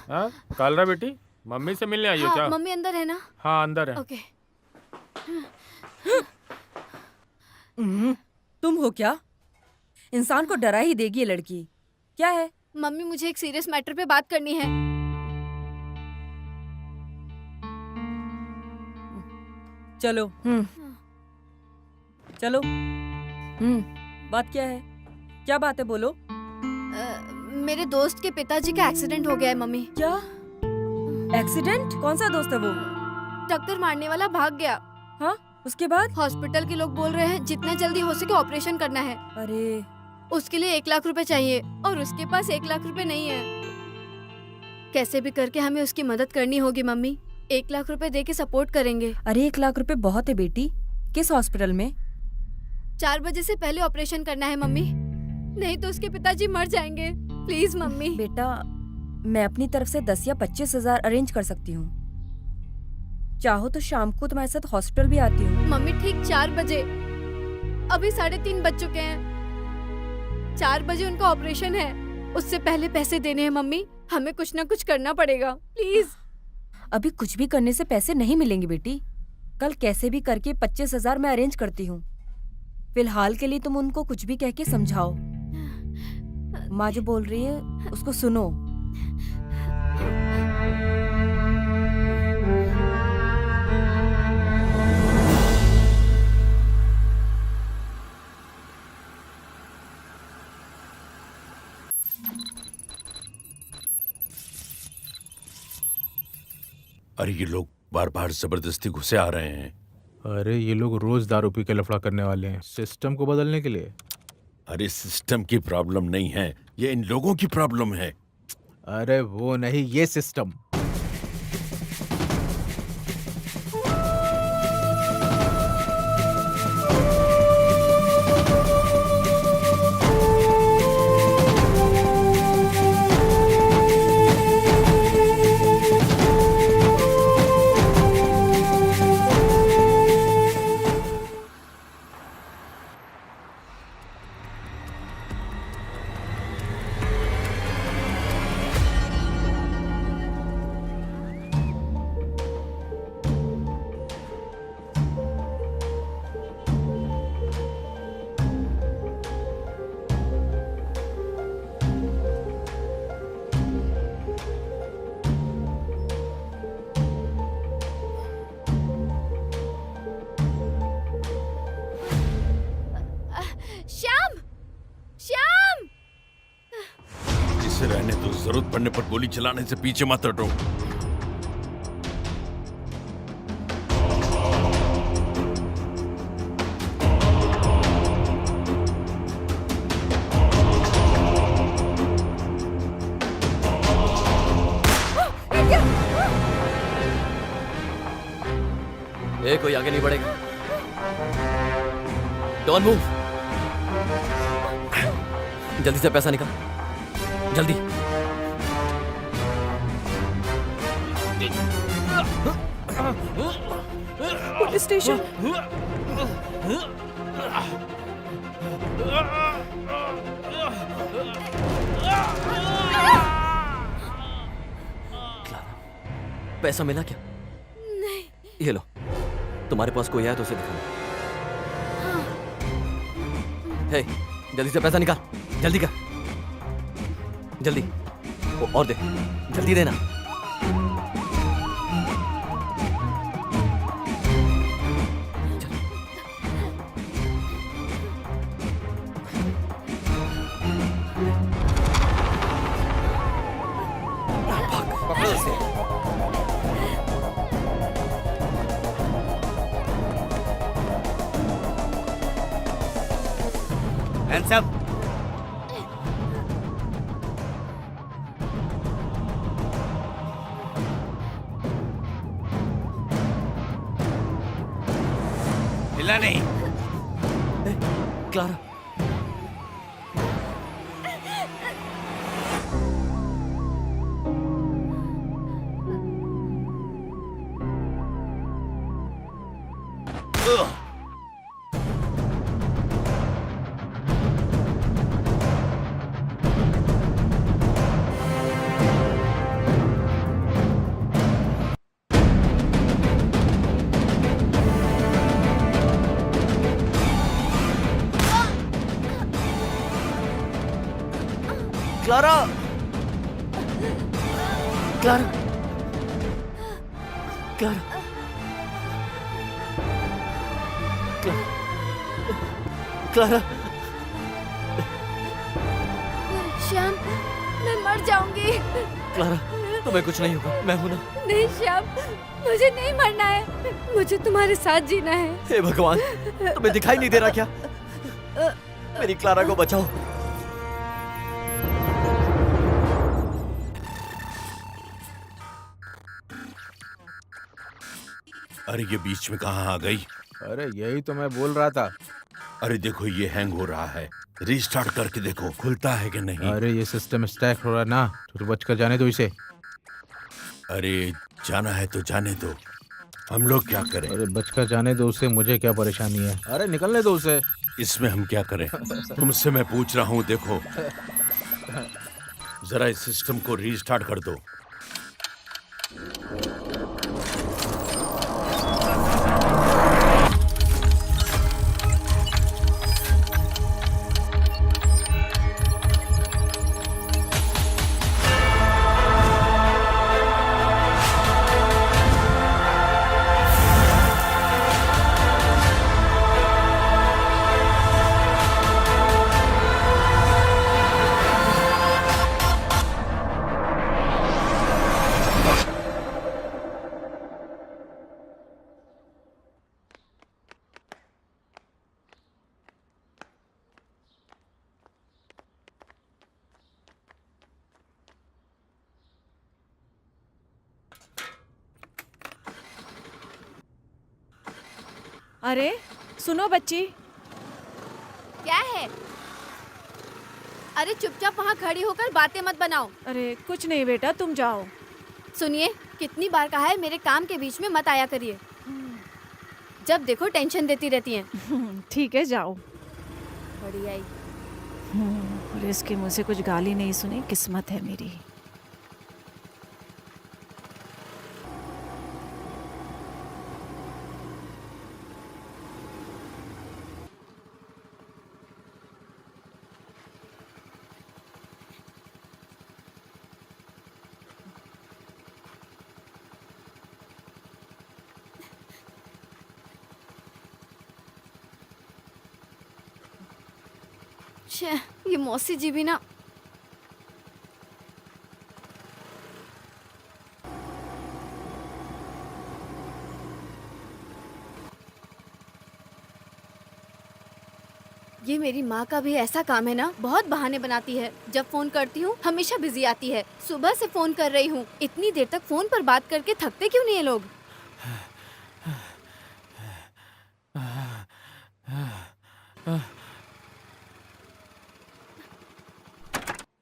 D: हाँ, कालरा बेटी, मम्मी से मिलने आई हो क्या?
C: हाँ, मम्मी अंदर है ना?
D: हाँ अंदर है।
C: ओके।
I: तुम हो क्या? इंसान को डरा ही देगी ये लड़की। क्या है?
C: मम्मी, मुझे एक सीरियस मैटर पे बात करनी है।
I: चलो। चलो। बात क्या है? क्या बात है, बोलो।
C: मेरे दोस्त के पिताजी का एक्सीडेंट हो गया है मम्मी।
I: क्या एक्सीडेंट? कौन सा दोस्त है वो?
C: टक्कर मारने वाला भाग गया।
I: हाँ, उसके बाद?
C: हॉस्पिटल के लोग बोल रहे हैं जितना जल्दी हो सके ऑपरेशन करना है।
I: अरे,
C: उसके लिए 1 लाख रुपए चाहिए और उसके पास 1 लाख रुपए नहीं है। कैसे भी करके हमें उसकी मदद करनी होगी मम्मी। 1 लाख रुपए दे के सपोर्ट करेंगे।
I: अरे 1 लाख रुपए बहुत है बेटी। किस हॉस्पिटल में?
C: 4 बजे से पहले ऑपरेशन करना है मम्मी। नहीं तो उसके पिताजी मर जाएंगे। Please mummy.
I: बेटा, मैं अपनी तरफ से 10 या 25,000 अरेंज कर सकती हूँ। चाहो तो शाम को तुम्हारे साथ हॉस्पिटल भी आती हूँ।
C: मम्मी ठीक 4 बजे, अभी 3:30 बज चुके हैं। 4 बजे उनका ऑपरेशन है, उससे पहले पैसे देने हैं मम्मी। हमें कुछ ना कुछ करना पड़ेगा, प्लीज।
I: अभी कुछ भी करने से पैसे नहीं मिलेंगे बेटी। कल कैसे भी करके 25,000 मैं अरेंज करती हूँ। फिलहाल के लिए तुम उनको कुछ भी कह के समझाओ। माँ जो बोल रही है उसको सुनो।
G: अरे ये लोग बार बार जबरदस्ती घुसे आ रहे हैं।
F: अरे ये लोग रोज दारू पी के लफड़ा करने वाले हैं, सिस्टम को बदलने के लिए।
G: अरे सिस्टम की प्रॉब्लम नहीं है, ये इन लोगों की प्रॉब्लम है।
F: अरे वो नहीं, ये सिस्टम।
C: श्याम, श्याम।
G: जिसे रहने तो जरूरत पड़ने पर गोली चलाने से पीछे मत हटो।
B: कोई आगे नहीं बढ़ेगा। Don't move. जल्दी से पैसा निकाल, जल्दी।
H: Police station.
B: पैसा मिला क्या?
C: नहीं।
B: ये लो, तुम्हारे पास कोई है तो उसे दिखाओ। हे, जल्दी से पैसा निकाल, जल्दी कर, जल्दी। और दे, जल्दी देना।
A: Hands up. हिला नहीं।
B: Clara, Clara, Clara, Clara, Clara.
C: Shyam, मैं मर जाऊंगी।
B: क्लारा, तुम्हें कुछ नहीं होगा, मैं हूं ना।
C: नहीं श्याम, मुझे नहीं मरना है, मुझे तुम्हारे साथ जीना है।
B: हे भगवान, तुम्हें दिखाई नहीं दे रहा क्या? मेरी क्लारा को बचाओ।
G: अरे ये बीच में कहाँ आ गई?
F: अरे यही तो मैं बोल रहा था।
G: अरे देखो ये हैंग हो रहा है, रीस्टार्ट करके देखो खुलता है कि नहीं।
F: अरे ये सिस्टम स्टैक हो रहा है ना, तो बचकर जाने दो इसे।
G: अरे जाना है तो जाने दो, हम लोग क्या करें।
F: अरे बचकर जाने दो उसे, मुझे क्या परेशानी है। अरे निकलने दो उसे।
G: इसमें हम क्या करें, तुमसे मैं पूछ रहा हूँ। देखो जरा इस सिस्टम को रीस्टार्ट कर दो।
H: अरे सुनो बच्ची,
C: क्या है? अरे चुपचाप वहाँ खड़ी होकर बातें मत बनाओ।
H: अरे कुछ नहीं बेटा, तुम जाओ।
C: सुनिए, कितनी बार कहा है मेरे काम के बीच में मत आया करिए। जब देखो टेंशन देती रहती हैं।
H: ठीक है जाओ।
C: बड़ी आई।
H: और इसके मुंह से कुछ गाली नहीं सुनी, किस्मत है मेरी।
C: छे, ये मौसी जी भी ना। ये मेरी माँ का भी ऐसा काम है ना, बहुत बहाने बनाती है। जब फोन करती हूँ हमेशा बिजी आती है। सुबह से फोन कर रही हूँ, इतनी देर तक फोन पर बात करके थकते क्यों नहीं है लोग?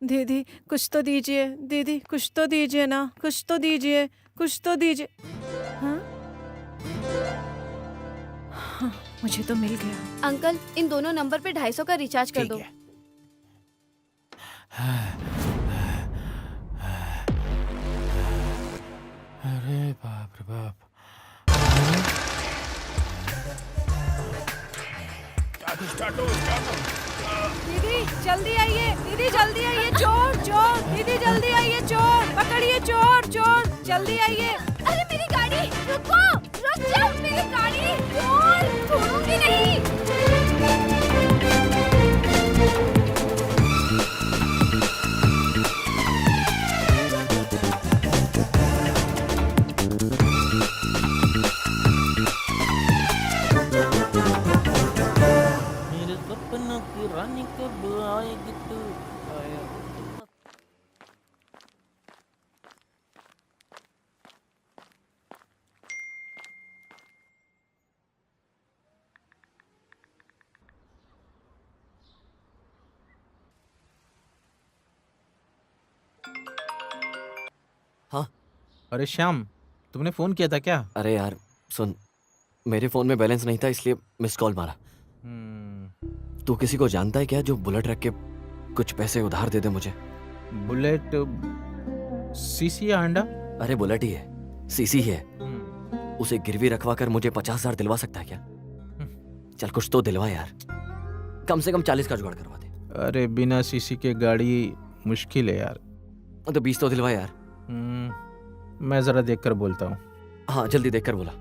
H: दीदी कुछ तो दीजिए, दीदी कुछ तो दीजिए ना, कुछ तो दीजिए, कुछ तो दीजिए। हाँ? हाँ, मुझे तो मिल गया।
C: अंकल, इन दोनों नंबर पे 250 का रिचार्ज कर
A: ठीक
C: दो।
A: है।
D: अरे बाप रे बाप।
H: दीदी जल्दी आइए, दीदी जल्दी आइए, चोर चोर, दीदी जल्दी आइए, चोर पकड़िए, चोर चोर जल्दी आइए।
C: अरे मेरी गाड़ी, रुको, रुक जाओ, मेरी गाड़ी, चोर, छोड़ूंगी नहीं।
L: मेरे सपनों की रानी कब आएगी तू?
B: हाँ।
F: अरे श्याम, तुमने फोन किया था क्या?
B: अरे यार सुन, मेरे फोन में बैलेंस नहीं था इसलिए मिस कॉल मारा। तू किसी को जानता है क्या जो बुलेट रख के कुछ पैसे उधार दे दे मुझे?
F: बुलेट सीसी या हांडा?
B: अरे बुलेट ही है, सीसी है। उसे गिरवी रखवा कर मुझे 50,000 दिलवा सकता है क्या? चल कुछ तो दिलवा यार, कम से कम 40 का जुगाड़ करवा दे।
F: अरे बिना सीसी के गाड़ी मुश्किल है यार।
B: तो 20 तो दिलवा यार।
F: मैं जरा देख कर बोलता हूँ।
B: हाँ जल्दी देख कर बोला।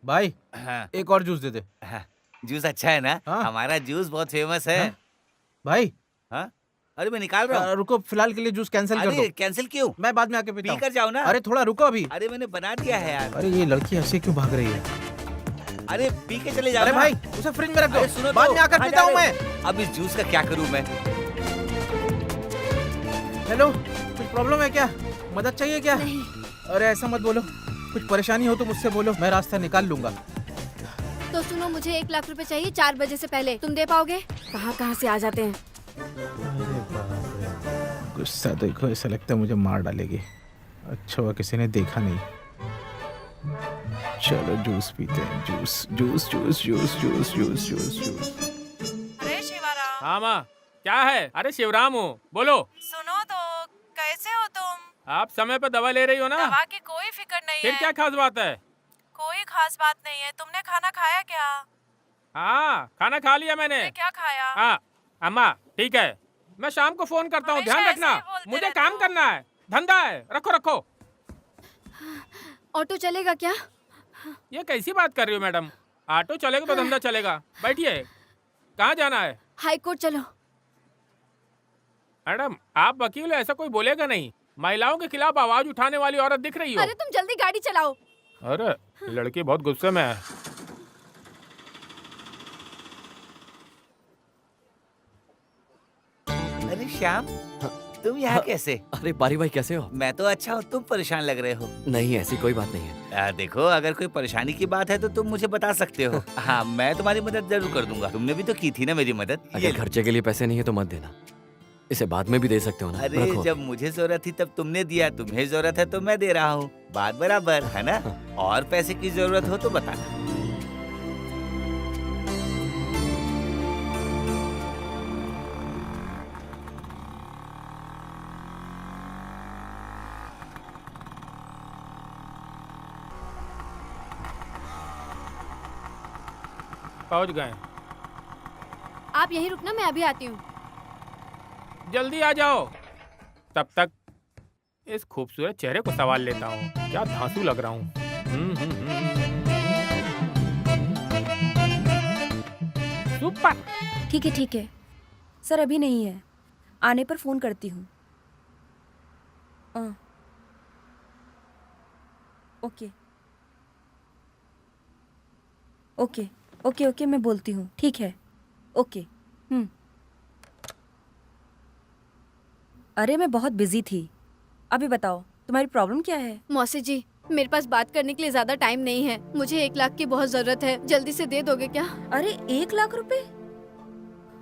F: भाई
A: हाँ,
F: एक और जूस दे दे।
A: हाँ, जूस अच्छा है ना?
F: हाँ।
A: हमारा जूस बहुत फेमस है।
F: हाँ? भाई
A: हाँ? अरे मैं निकाल रहा हूँ।
F: रुको, फिलहाल के लिए जूस कैंसिल कर दो।
A: अरे कैंसिल क्यों?
F: मैं बाद में आके पीता
A: पी
F: हूँ।
A: कर जाओ ना।
F: अरे थोड़ा रुको अभी।
A: अरे मैंने बना दिया है यार।
F: अरे ये लड़की ऐसे क्यों भाग रही है?
A: अरे पी के चले जाओ
F: अरे
A: ना।
F: भाई उसे फ्रिज में रख
A: अरे
F: दो,
A: सुनो
F: बाद
A: तो,
F: में आकर
A: कहाँ
F: पीता
A: जा
F: हूँ
A: रहे
F: मैं।
A: हो? अब इस जूस का क्या करूँ मैं?
F: हेलो, कुछ प्रॉब्लम है क्या? मदद चाहिए क्या?
C: नहीं।
F: अरे ऐसा मत बोलो, कुछ परेशानी हो तो मुझसे बोलो, मैं रास्ता निकाल लूंगा।
C: तो सुनो, मुझे 1 लाख रुपए चाहिए 4 बजे से पहले। तुम दे पाओगे? कहाँ कहाँ से आ जाते हैं।
F: अरे बाप रे, गुस्सा देखो, ऐसा लगता है मुझे मार डालेगी। अच्छा हुआ किसी ने देखा नहीं। चलो जूस पीते हैं। Juice juice juice juice juice juice juice juice.
H: अरे शिवाराम,
D: हाँ माँ, क्या है? अरे शिवराम हूँ, बोलो।
H: सुनो तो, कैसे हो तुम?
D: आप समय पर दवा ले रही हो ना?
H: दवा की कोई फिक्र नहीं
D: फिर
H: है।
D: क्या खास बात है?
H: कोई खास बात नहीं है। तुमने खाना खाया क्या?
D: हाँ, खाना खा लिया मैंने।
H: तुमने क्या खाया?
D: हाँ अम्मा, ठीक है, मैं शाम को फोन करता हूँ,
H: हमेशा
D: ध्यान
H: ऐसे
D: रखना।
H: ही बोलते
D: मुझे
H: रहते
D: काम
H: हो।
D: करना है, धंधा है, रखो रखो।
C: ऑटो चलेगा क्या?
D: ये कैसी बात कर रही हो मैडम? ऑटो चलेगा तो धंधा चलेगा। बैठिए, कहाँ जाना है?
C: हाई कोर्ट चलो।
D: मैडम आप वकील हो, ऐसा कोई बोलेगा नहीं। महिलाओं के खिलाफ आवाज उठाने वाली औरत दिख रही हो।
C: अरे तुम जल्दी गाड़ी चलाओ।
D: अरे लड़की बहुत गुस्से में है।
A: अरे श्याम, तुम यहाँ
B: हाँ।
A: कैसे?
B: अरे बारी भाई कैसे हो?
A: मैं तो अच्छा हूँ, तुम परेशान लग रहे हो।
B: नहीं, ऐसी कोई बात नहीं है।
A: देखो, अगर कोई परेशानी की बात है तो तुम मुझे बता सकते हो। हाँ, मैं तुम्हारी मदद जरूर कर दूंगा। तुमने भी तो की थी ना मेरी मदद। ये
B: अगर खर्चे के लिए पैसे नहीं है तो मत देना, इसे बाद में भी दे सकते हो ना।
A: अरे
B: रखो।
A: जब मुझे जरूरत थी तब तुमने दिया, तुम्हें जरूरत है तो मैं दे रहा हूँ। बात बराबर है ना? और पैसे की जरूरत हो तो बताना।
D: पहुंच गए।
C: आप यहीं रुकना, मैं अभी आती हूँ।
D: जल्दी आ जाओ। तब तक इस खूबसूरत चेहरे को सवाल लेता हूँ। क्या धांसू लग रहा हूँ। सुपर।
I: ठीक है सर, अभी नहीं है, आने पर फोन करती हूँ। ओके ओके ओके ओके, मैं बोलती हूँ। ठीक है, ओके। अरे मैं बहुत बिजी थी। अभी बताओ तुम्हारी प्रॉब्लम क्या है?
C: मौसी जी, मेरे पास बात करने के लिए ज्यादा टाइम नहीं है। मुझे 1 लाख की बहुत जरूरत है, जल्दी से दे दोगे क्या?
I: अरे 1 लाख रुपए?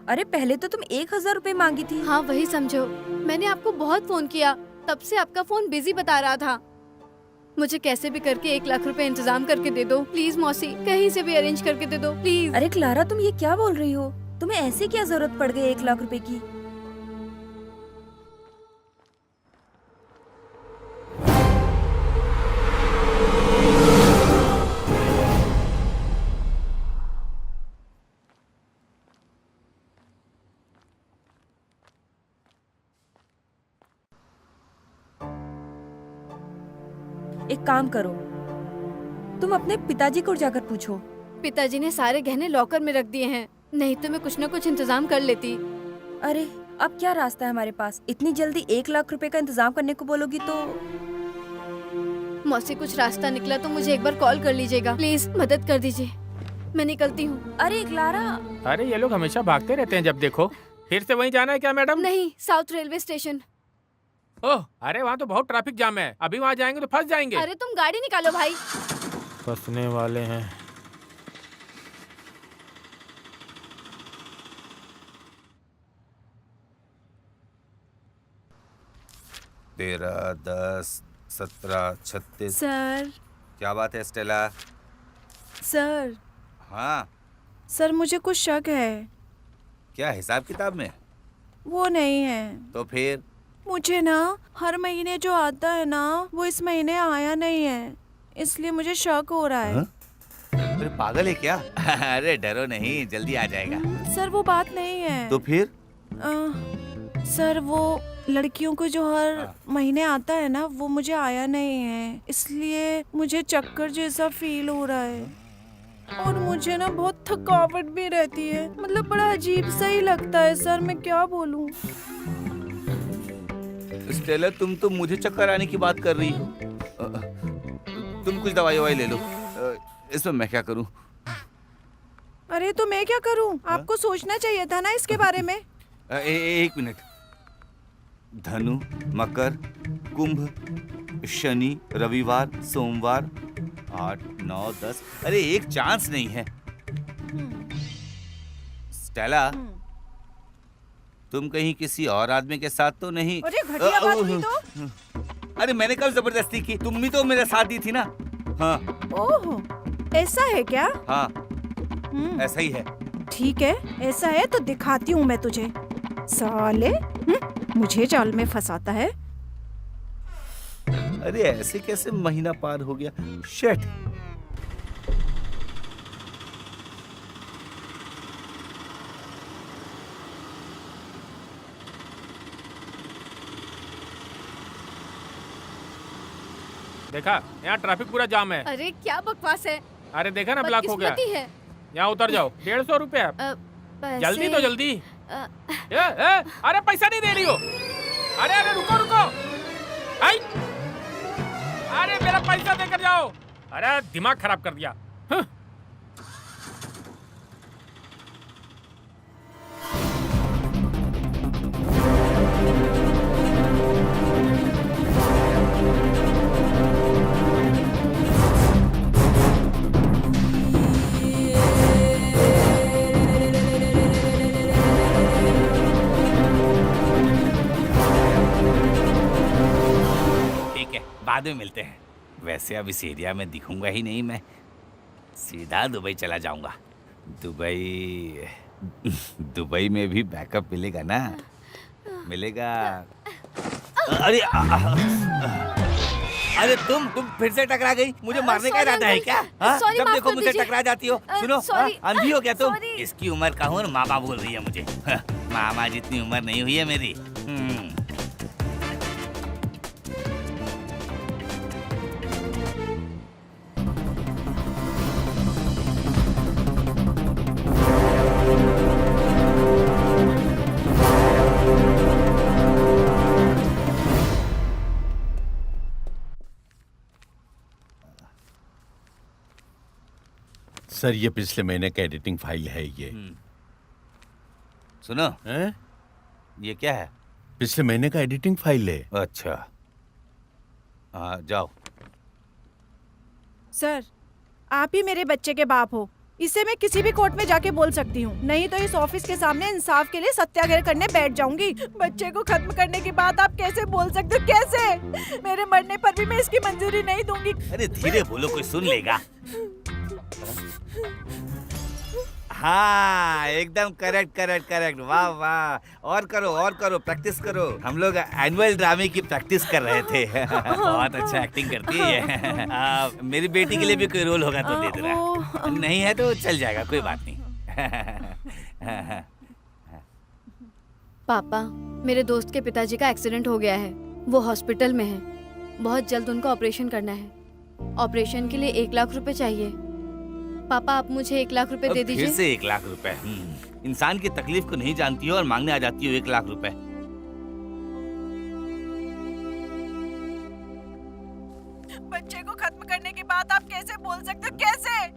I: अरे पहले तो तुम 1,000 रुपए मांगी थी।
C: हाँ वही समझो। मैंने आपको बहुत फोन किया, तब से आपका फोन बिजी बता रहा था। मुझे कैसे भी करके 1 लाख रुपए इंतजाम करके दे दो प्लीज मौसी, कहीं से भी अरेंज करके दे दो प्लीज।
I: अरे क्लारा, तुम ये क्या बोल रही हो? तुम्हें ऐसे क्या जरूरत पड़ गई 1 लाख रुपए की? एक काम करो, तुम अपने पिताजी को जाकर पूछो।
C: पिताजी ने सारे गहने लॉकर में रख दिए हैं, नहीं तो मैं कुछ न कुछ इंतजाम कर लेती।
I: अरे अब क्या रास्ता है हमारे पास? इतनी जल्दी 1 लाख रुपए का इंतजाम करने को बोलोगी तो?
C: मौसी कुछ रास्ता निकला तो मुझे एक बार कॉल कर लीजिएगा प्लीज, मदद कर दीजिए। मैं निकलती हूँ।
I: अरे क्लारा,
D: अरे ये लोग हमेशा भागते रहते हैं जब देखो। फिर से वहीं जाना है क्या मैडम?
C: नहीं, साउथ रेलवे स्टेशन।
D: ओह, अरे वहाँ तो बहुत ट्रैफिक जाम है, अभी वहाँ जाएंगे तो फंस जाएंगे।
C: अरे तुम गाड़ी निकालो भाई।
D: फंसने वाले हैं।
A: तेरह, 10, 17, 36।
H: सर,
A: क्या बात है स्टेला?
H: सर,
A: हाँ,
H: सर मुझे कुछ शक है।
A: क्या हिसाब किताब में?
H: वो नहीं है,
A: तो फिर?
H: मुझे ना हर महीने जो आता है ना वो इस महीने आया नहीं है, इसलिए मुझे शक हो रहा है।
A: हाँ? अरे पागल है क्या? अरे डरो नहीं, जल्दी आ जाएगा।
H: सर वो बात नहीं है।
A: तो फिर?
H: सर वो लड़कियों को जो हर महीने आता है ना वो मुझे आया नहीं है, इसलिए मुझे चक्कर जैसा फील हो रहा है और मुझे ना बहुत थकावट भी रहती है। मतलब बड़ा अजीब सा ही लगता है सर, मैं क्या बोलूं।
A: स्टेला, तुम तो मुझे चक्कर आने की बात कर रही हो। तुम कुछ दवाई ववाई ले लो। इसमें मैं क्या करूं?
H: अरे तो मैं क्या करूं? आपको सोचना चाहिए था ना इसके बारे में।
A: एक मिनट। धनु, मकर, कुंभ, शनि, रविवार, सोमवार, 8, 9, 10। अरे एक चांस नहीं है। स्टेला, तुम कहीं किसी और आदमी के साथ तो नहीं?
H: अरे घटिया बात हुई तो।
A: अरे मैंने कब जबरदस्ती की? तुम भी तो मेरे साथ दी थी ना। हाँ।
H: ओह, ऐसा है क्या?
A: हाँ, ऐसा ही है।
H: ठीक है, ऐसा है तो दिखाती हूँ मैं तुझे। साले, मुझे जाल में फंसाता है।
A: अरे ऐसे कैसे महीना पार हो गया? शिट।
D: देखा, यहाँ ट्रैफिक पूरा जाम है।
C: अरे क्या बकवास है।
D: अरे देखा ना, ब्लॉक हो गया।
C: बदकिस्मती है।
D: यहाँ उतर जाओ। 150 रुपया। जल्दी तो जल्दी। अरे पैसा नहीं दे रही हो। अरे अरे रुको रुको। आई। अरे मेरा पैसा देकर जाओ। अरे दिमाग खराब कर दिया।
A: बाद में मिलते हैं। वैसे अब इस एरिया में दिखूंगा ही नहीं मैं, सीधा दुबई चला जाऊंगा। दुबई में भी बैकअप मिलेगा ना? मिलेगा। अरे अरे तुम फिर से टकरा गई। मुझे मारने का इरादा है क्या? जब देखो मुझे टकरा जाती हो। सुनो, अंधी हो क्या तुम? इसकी उम्र का हूँ और मामा बोल रही है मुझे। मामा जितनी उम्र नहीं हुई है मेरी।
G: सर, ये पिछले महीने का एडिटिंग फाइल है ये।
A: सुनो,
G: हैं?
A: ये क्या है?
G: पिछले महीने का एडिटिंग फाइल है।
A: अच्छा, जाओ।
H: सर, आप ही मेरे बच्चे के बाप हो। इसे मैं किसी भी कोर्ट में जाके बोल सकती हूँ, नहीं तो इस ऑफिस के सामने इंसाफ के लिए सत्याग्रह करने बैठ जाऊंगी। बच्चे को खत्म करने की बात आप कैसे बोल सकते हो? कैसे? मेरे मरने पर भी मैं इसकी मंजूरी नहीं दूंगी।
A: अरे धीरे बोलो, कोई सुन लेगा। हाँ, एकदम करेक्ट। वाह वाह। और करो, प्रैक्टिस करो। हम लोग एनुअल ड्रामे की प्रैक्टिस कर रहे थे। बहुत अच्छा एक्टिंग करती है। मेरी बेटी के लिए भी कोई रोल होगा तो दे देना। नहीं है तो चल जाएगा, कोई बात नहीं।
C: पापा, मेरे दोस्त के पिताजी का एक्सीडेंट हो गया है। वो हॉस्पिटल में है। बहुत जल्द उनको ऑपरेशन करना है। ऑपरेशन के लिए 1 लाख रुपए चाहिए। पापा, आप मुझे 1 लाख रुपए दे दीजिए।
A: फिर से 1 लाख रुपए? इंसान की तकलीफ को नहीं जानती हो और मांगने आ जाती हो 1 लाख रुपए।
H: बच्चे को खत्म करने की बात आप कैसे बोल सकते हो? कैसे?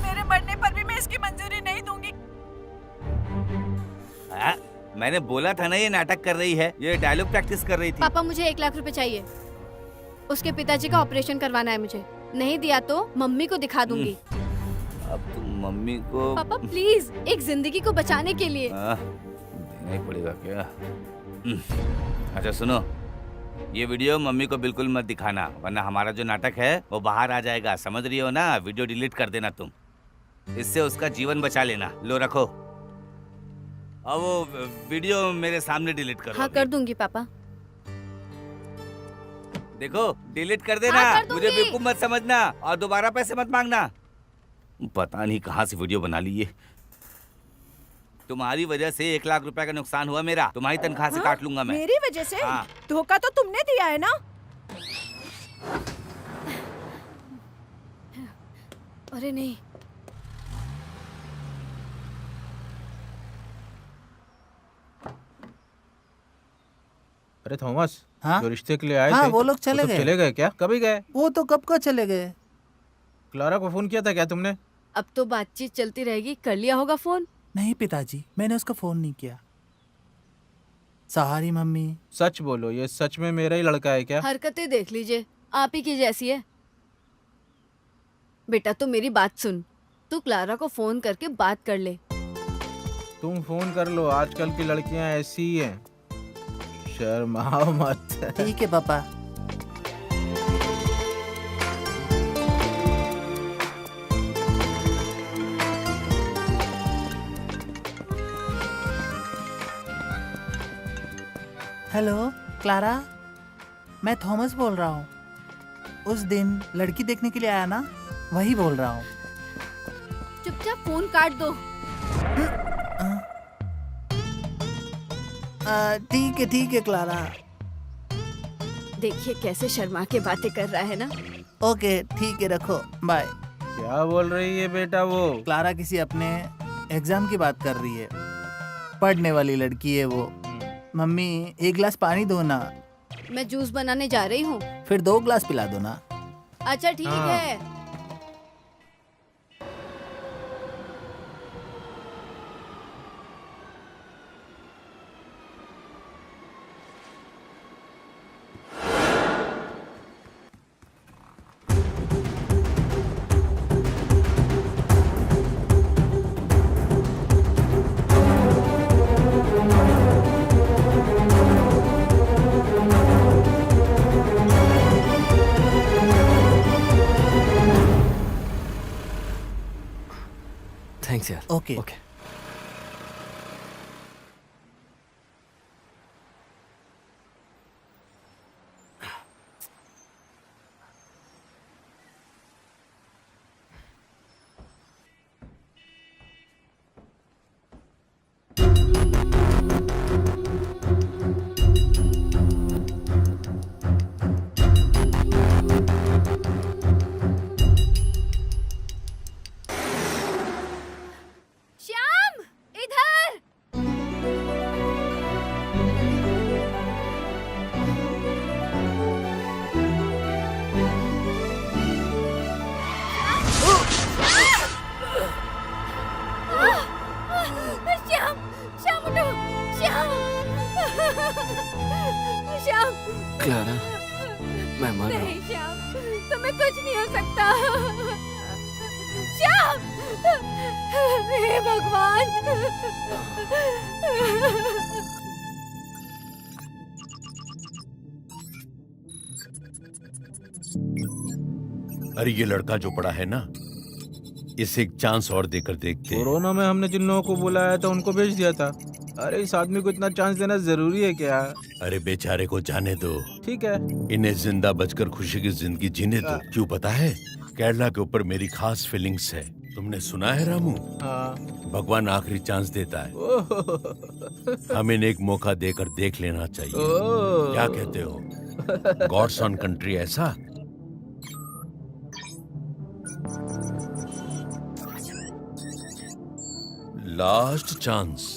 H: मेरे मरने पर भी मैं इसकी मंजूरी नहीं दूंगी।
A: मैंने बोला था ना ये नाटक कर रही है, ये डायलॉग प्रैक्टिस कर रही थी।
C: पापा, मुझे 1 लाख रुपए चाहिए। उसके पिताजी का ऑपरेशन करवाना है मुझे। नहीं दिया तो मम्मी को दिखा दूंगी।
A: अब तुम मम्मी को?
C: पापा प्लीज, एक जिंदगी को बचाने के लिए।
A: देना ही पड़ेगा क्या? अच्छा सुनो, ये वीडियो मम्मी को बिल्कुल मत दिखाना, वरना हमारा जो नाटक है वो बाहर आ जाएगा। समझ रही हो ना? वीडियो डिलीट कर देना तुम। इससे उसका जीवन बचा लेना। लो रखो। अब वो वीडियो मेरे सामने डिलीट करो।
C: हाँ, कर दूंगी पापा।
A: देखो, डिलीट कर देना।
C: हाँ, कर
A: मुझे बेवकूफ मत समझना और दोबारा पैसे मत मांगना। पता नहीं कहाँ से वीडियो बना ली ये। तुम्हारी वजह से 1 लाख रुपए का नुकसान हुआ मेरा। तुम्हारी तनख्वाह से काट लूंगा मैं।
H: मेरी वजह से?
A: हाँ।
H: धोखा तो तुमने दिया है ना?
C: अरे नहीं।
F: अरे थॉमस,
K: हाँ
F: जो रिश्ते के लिए आए
K: हाँ,
F: थे
K: वो लोग चले
F: सब
K: गए।
F: चले गए क्या? कभी गए?
K: वो तो कब का चले गए।
F: क्लारा को फोन किया था क्या तुमने?
C: अब तो बातचीत चलती रहेगी, कर लिया होगा फोन।
K: नहीं पिताजी, मैंने उसका फोन नहीं किया। Sorry mummy.
F: सच बोलो, ये सच में मेरा ही लड़का है क्या?
C: हरकतें देख लीजिए, आप ही की जैसी है। बेटा तू मेरी बात सुन, तू क्लारा को फोन करके बात कर ले।
F: तुम फोन कर लो, आजकल की लड़कियां ऐसी ही हैं, शर्माओ मत।
K: ठीक है पापा। हेलो क्लारा, मैं थॉमस बोल रहा हूँ। उस दिन लड़की देखने के लिए आया ना, वही बोल रहा हूँ।
C: चुपचाप फोन काट दो।
K: ठीक है क्लारा।
C: देखिए कैसे शर्मा के बातें कर रहा है ना।
K: ओके ठीक है, रखो, बाय।
F: क्या बोल रही है बेटा वो?
K: क्लारा किसी अपने एग्जाम की बात कर रही है, पढ़ने वाली लड़की है वो। मम्मी 1 गिलास पानी दो ना।
C: मैं जूस बनाने जा रही हूँ।
K: फिर 2 गिलास पिला दो ना।
C: अच्छा ठीक
F: हाँ।
C: है।
B: थैंक्स यार।
K: ओके।
B: ओके।
C: श्याम इधर। श्याम, श्याम उठो, श्याम। श्याम।
B: क्लारा, मैं मर रहा हूँ।
C: नहीं श्याम, तुम्हें कुछ नहीं हो सकता। श्याम, हे भगवान।
G: अरे ये लड़का जो पड़ा है ना, इसे एक चांस और देकर देखते हैं।
F: कोरोना में हमने जिन लोगों को बुलाया था उनको भेज दिया था। अरे इस आदमी को इतना चांस देना जरूरी है क्या?
G: अरे बेचारे को जाने दो,
F: ठीक है।
G: इन्हें जिंदा बचकर खुशी की जिंदगी जीने दो। क्यों पता है, केरला के ऊपर मेरी खास फीलिंग्स है। तुमने सुना है रामू,
F: हाँ।
G: भगवान आखिरी चांस देता है।
F: ओह।
G: हमें एक मौका देकर देख लेना चाहिए।
F: ओह।
G: क्या कहते हो? गॉड्स ऑन कंट्री ऐसा? Last chance.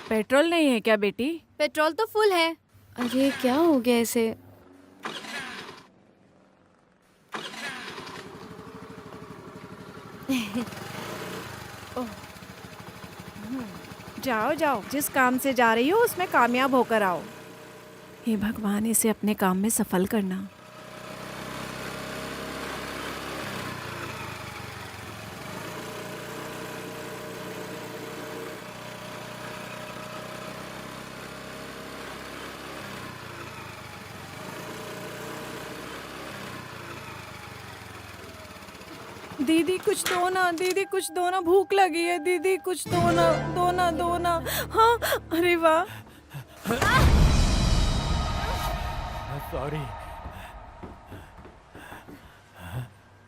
H: पेट्रोल नहीं है क्या बेटी?
C: पेट्रोल तो फुल है। अरे क्या हो गया इसे?
H: जाओ जाओ, जिस काम से जा रही हो उसमें कामयाब होकर आओ। हे भगवान, इसे अपने काम में सफल करना। दीदी कुछ दो ना, दीदी कुछ दो ना, भूख लगी है। दीदी कुछ दो ना, दो ना, दो ना। हाँ, अरे वाह।
D: सॉरी।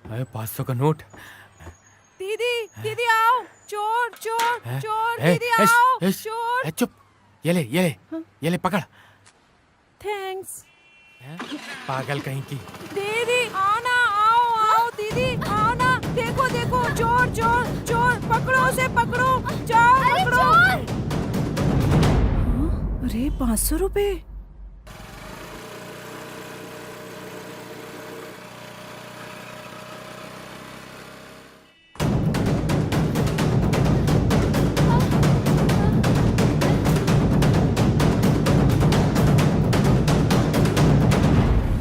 D: अरे 500 का नोट।
H: दीदी दीदी आओ, चोर चोर
D: हैं?
H: चोर,
D: ए,
H: दीदी
D: एश,
H: आओ,
D: एश,
H: चोर।
D: ए, चुप। ये ले पकड़।
H: थैंक्स।
D: हैं? पागल कहीं की।
H: दीदी आओ ना, आओ आओ दीदी आओ ना, देखो देखो, चोर चोर चोर, पकड़ो उसे, पकड़ो, जाओ पकड़ो। अरे 500 रुपए।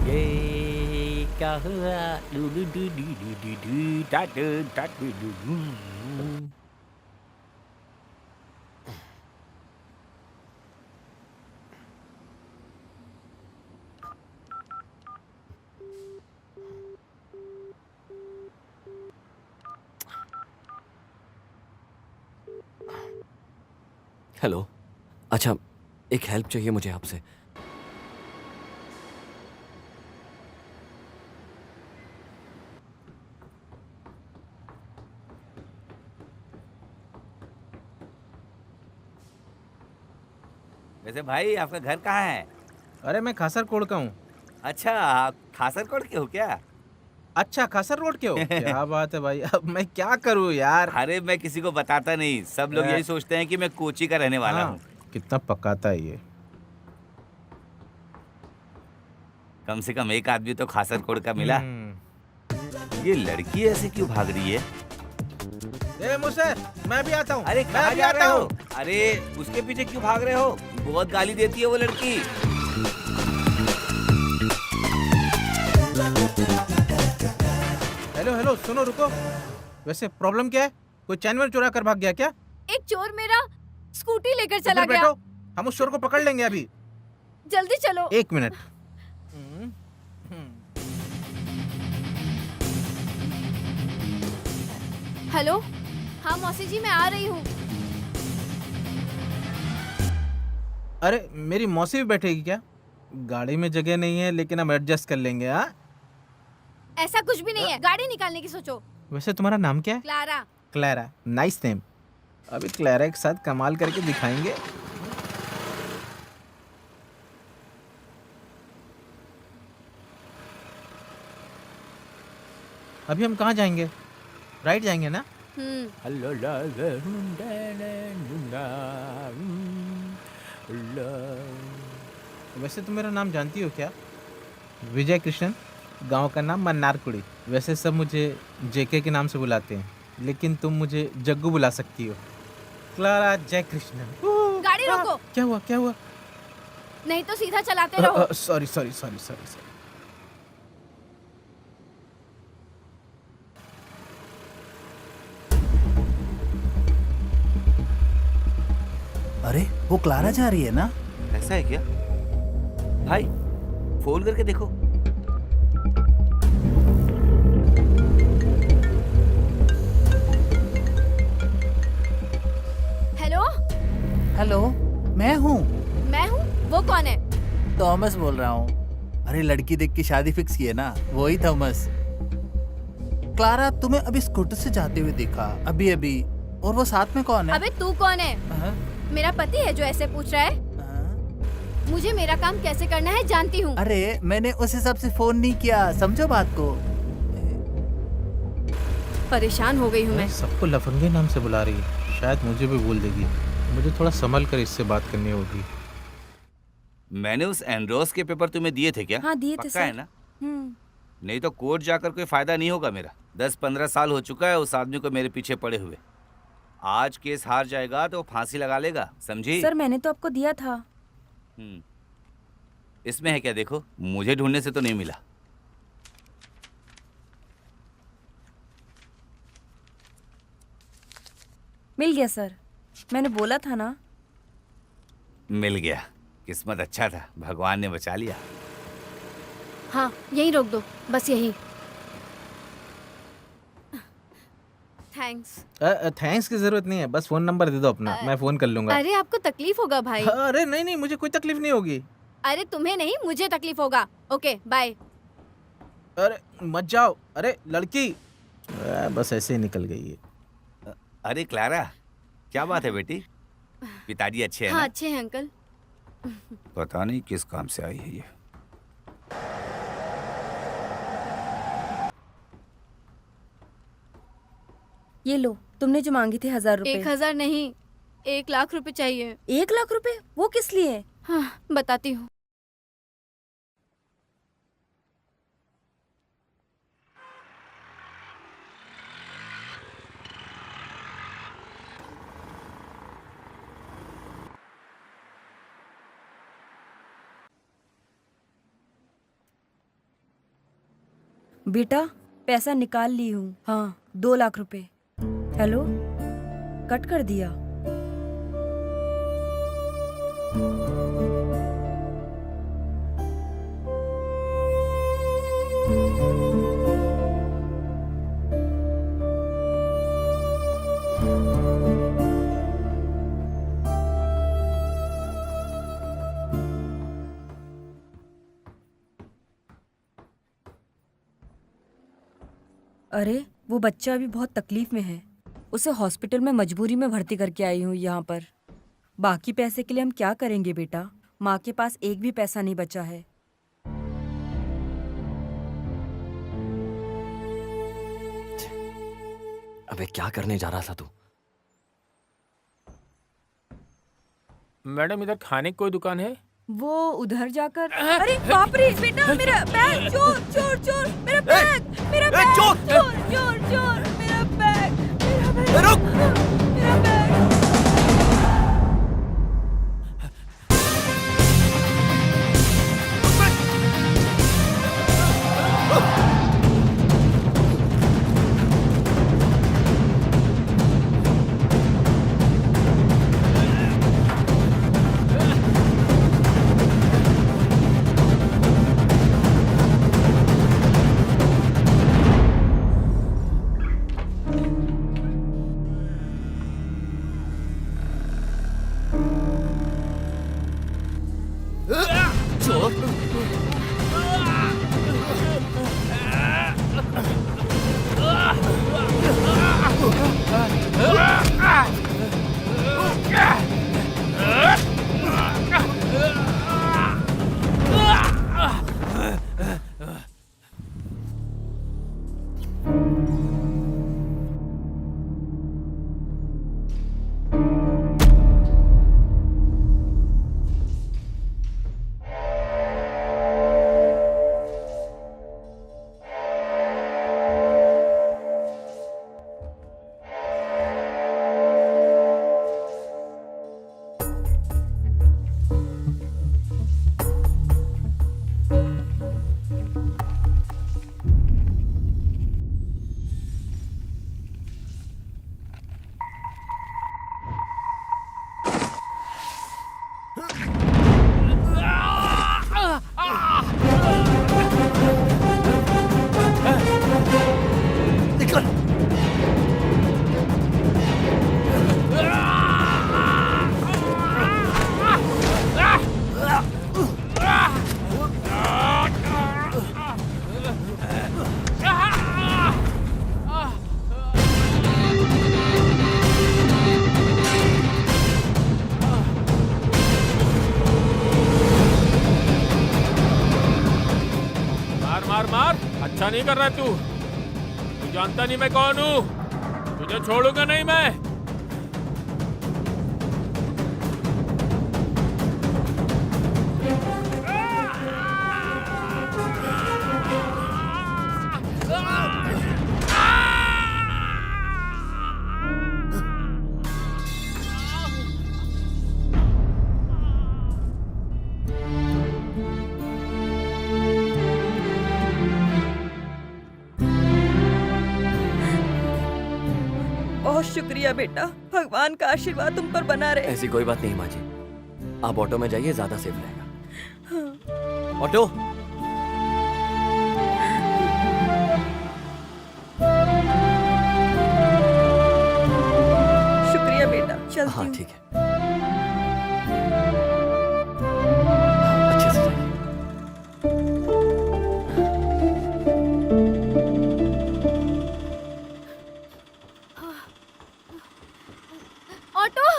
L: ये क्या हुआ? Do do do do do do do डा डू डा डू डू डू।
B: हेलो। अच्छा, एक हेल्प चाहिए मुझे आपसे।
A: वैसे भाई आपका घर कहाँ है?
F: अरे मैं खासर कोड का हूँ।
A: अच्छा, आप खासरकोट के हो क्या?
F: अच्छा, खासर रोड के हो? क्या बात है भाई, अब मैं क्या करूँ यार।
A: अरे मैं किसी को बताता नहीं, सब लोग यही सोचते हैं कि मैं कोची का रहने वाला हूँ।
F: कितना पकाता है ये।
A: कम से कम एक आदमी तो खासरकोट का मिला। ये लड़की ऐसे क्यों भाग रही है?
F: ए मुझसे, मैं भी आता हूँ।
A: अरे
F: मैं
A: कहाँ
F: भी
A: जा
F: आता
A: रहे हो?
F: हूँ।
A: अरे उसके पीछे क्यों भाग रहे हो? बहुत गाली देती है वो लड़की।
F: हेलो हेलो, सुनो रुको। वैसे प्रॉब्लम क्या है? कोई चैन वैन चुरा कर भाग गया क्या?
C: एक चोर मेरा स्कूटी लेकर
F: तो
C: चला
F: फिर
C: गया।
F: बैठो, हम उस चोर को पकड़ लेंगे अभी।
C: जल्दी चलो।
F: 1 मिनट।
C: हेलो, हाँ मौसी जी, मैं आ रही हूँ।
F: अरे मेरी मौसी भी बैठेगी क्या? गाड़ी में जगह नहीं है, लेकिन हम एडजस्ट कर लेंगे। हाँ,
C: ऐसा कुछ भी नहीं है, गाड़ी निकालने की सोचो।
F: वैसे तुम्हारा नाम क्या है?
C: क्लारा।
F: Clara, nice name. अभी क्लैरा के साथ कमाल करके दिखाएंगे। अभी हम कहाँ जाएंगे? राइट जाएंगे ना?
L: हेलो ला ला ला ला ला।
F: वैसे तुम मेरा नाम जानती हो क्या? विजय कृष्णन, गांव का नाम मन्नारकुड़ी। वैसे सब मुझे जेके के नाम से बुलाते हैं, लेकिन तुम मुझे जग्गू बुला सकती हो। क्लारा जय कृष्णन।
C: गाड़ी रोको।
F: क्या हुआ, क्या हुआ?
C: नहीं तो सीधा चलाते रहो।
F: Sorry sorry sorry sorry sorry.
K: अरे वो क्लारा जा रही है ना?
A: ऐसा है क्या? भाई फोन करके देखो।
C: हेलो।
K: हेलो, मैं हूँ।
C: मैं हूँ? वो कौन है?
K: थॉमस बोल रहा हूँ। अरे लड़की देख के शादी फिक्स की है ना, वही थॉमस। क्लारा, तुम्हें अभी स्कूटर से जाते हुए देखा अभी अभी। और वो साथ में कौन है?
C: अबे तू कौन है? मेरा पति है जो ऐसे पूछ रहा है। मुझे मेरा काम कैसे करना है जानती हूँ।
K: अरे मैंने उस हिसाब से फोन नहीं किया, समझो बात को।
C: परेशान हो गई हूँ मैं।
F: सबको लफंगे नाम से बुला रही है, शायद मुझे भी बोल देगी। मुझे थोड़ा संभल कर इससे बात करनी होगी।
A: मैंने उस एंड्रोस के पेपर तुम्हें दिए थे क्या?
I: हाँ, दिए थे
A: पक्का
I: सर।
A: है ना? नहीं तो कोर्ट जाकर कोई फायदा नहीं होगा मेरा। 10-15 साल हो चुका है उस आदमी को मेरे पीछे पड़े हुए। आज केस हार जाएगा तो फांसी लगा लेगा, समझी?
I: सर मैंने तो आपको दिया था।
A: इसमें है क्या देखो, मुझे ढूंढने से तो नहीं मिला।
I: मिल गया सर, मैंने बोला था ना।
A: मिल गया, किस्मत अच्छा था, भगवान ने बचा लिया।
C: हाँ यहीं रोक दो, बस यहीं। थैंक्स।
F: थैंक्स की जरूरत नहीं है, बस फोन नंबर दे दो अपना, मैं फोन कर लूंगा।
C: अरे आपको तकलीफ होगा भाई।
F: अरे नहीं नहीं, मुझे कोई तकलीफ नहीं होगी।
C: अरे तुम्हें नहीं, मुझे तकलीफ होगा। Okay bye.
F: अरे मत जाओ। अरे लड़की बस ऐसे ही निकल गई है।
A: अरे क्लारा, क्या बात है बेटी? पिताजी अच्छे हैं
C: हाँ
A: ना?
C: अच्छे हैं अंकल।
A: पता नहीं किस काम से आई है ये।
I: ये लो, तुमने जो मांगी थी 1000 रुपए।
C: 1000 नहीं, 1,00,000 रुपए चाहिए।
I: 1,00,000 रुपए? वो किस लिए?
C: हाँ बताती हूँ।
I: बेटा पैसा निकाल ली हूँ। हाँ 2,00,000 रुपए। हेलो, कट कर दिया। अरे वो बच्चा अभी बहुत तकलीफ में है, उसे हॉस्पिटल में मजबूरी में भर्ती करके आई हूँ यहाँ पर। बाकी पैसे के लिए हम क्या करेंगे बेटा? माँ के पास एक भी पैसा नहीं बचा है।
B: अबे क्या करने जा रहा था तू?
D: मैडम इधर खाने की कोई दुकान है?
I: वो उधर जाकर। अरे बाप रे बेटा, मेरा बैग! चोर चोर चोर! मेरा बैग! मेरा बैग! चोर चोर चोर चोर! मेरा बैग! मेरा बैग! रुक! मेरा बैग!
D: मार मार, अच्छा नहीं कर रहा तू जानता नहीं मैं कौन हूँ, तुझे छोड़ूंगा नहीं मैं।
I: बहुत शुक्रिया बेटा, भगवान का आशीर्वाद तुम पर बना रहे।
B: ऐसी कोई बात नहीं माँ जी, आप ऑटो में जाइए, ज्यादा सेफ रहेगा। ऑटो।
I: शुक्रिया बेटा, चलती
B: हाँ
I: हूँ।
B: ठीक है, अच्छे से
C: ऑटो।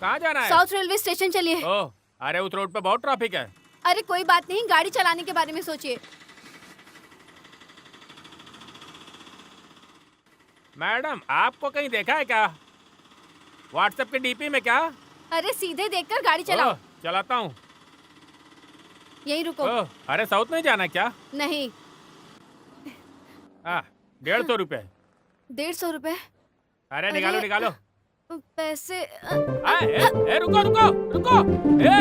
D: कहाँ जाना है?
C: साउथ रेलवे स्टेशन चलिए।
D: ओह, अरे उस रोड पे बहुत ट्रैफिक है।
C: अरे कोई बात नहीं, गाड़ी चलाने के बारे में सोचिए।
D: मैडम, आपको कहीं देखा है क्या? व्हाट्सएप के डीपी में क्या?
C: अरे सीधे देखकर गाड़ी चलाओ।
D: ओह, चलाता हूँ।
C: यहीं रुको।
D: ओह, अरे साउथ नहीं जाना क्या?
C: नहीं।
D: 150 रुपए।
C: 150 रुपए?
D: अरे निकालो निकालो।
C: पैसे
D: रुको रुको रुको। ए।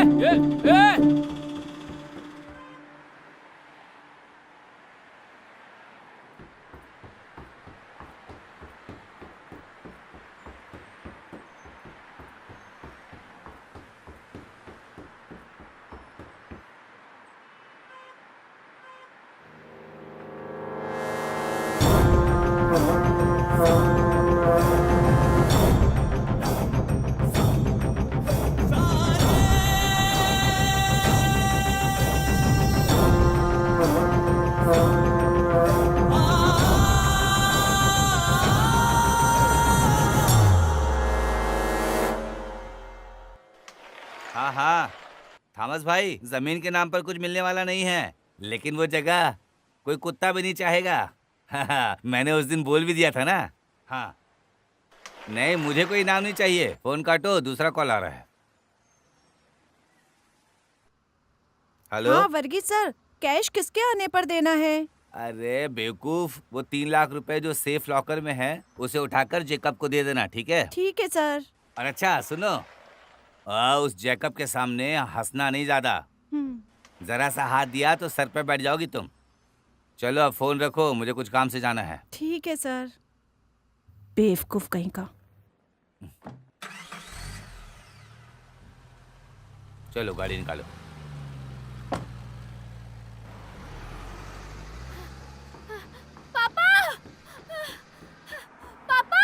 A: हाँ हाँ थॉमस भाई, जमीन के नाम पर कुछ मिलने वाला नहीं है, लेकिन वो जगह कोई कुत्ता भी नहीं चाहेगा। हाँ, मैंने उस दिन बोल भी दिया था ना। हाँ नहीं, मुझे कोई इनाम नहीं चाहिए। फोन काटो, दूसरा कॉल आ रहा है। हेलो।
H: हाँ वर्गीस सर, कैश किसके आने पर देना है?
A: अरे बेवकूफ, वो 3 लाख रुपए जो सेफ लॉकर में है उसे उठाकर जेकब को दे देना, ठीक है?
H: ठीक है सर।
A: और अच्छा सुनो, उस जेकब के सामने हंसना नहीं ज्यादा। जरा सा हाथ दिया तो सर पे बैठ जाओगी तुम। चलो अब फोन रखो, मुझे कुछ काम से जाना है।
H: ठीक है सर। बेवकूफ कहीं का।
A: चलो गाड़ी निकालो।
C: पापा, पापा,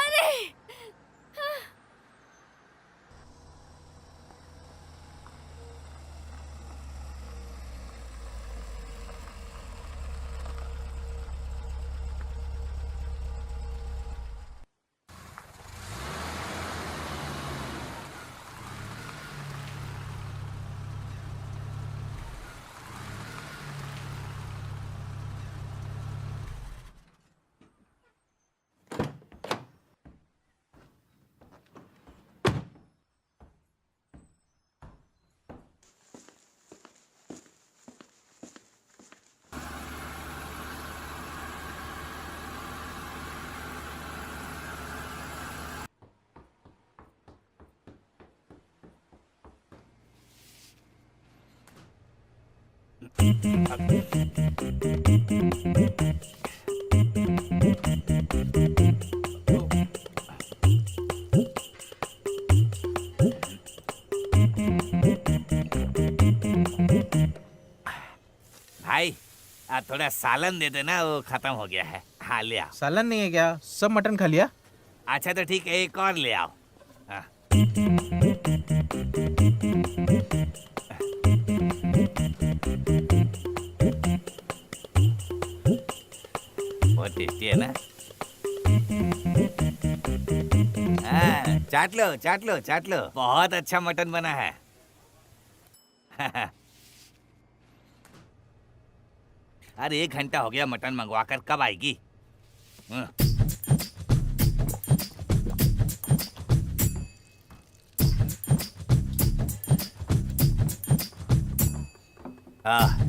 C: अरे
A: भाई थोड़ा सालन दे देना, वो खत्म हो गया है। हाँ ले आओ।
F: सालन नहीं है क्या? सब मटन खा लिया?
A: अच्छा तो ठीक है, एक और ले आओ। हाँ। बहुत टेस्टी है ना? हाँ, चाट लो चाट लो चाट लो, बहुत अच्छा मटन बना है। अरे 1 घंटा हो गया मटन मंगवा कर, कब आएगी?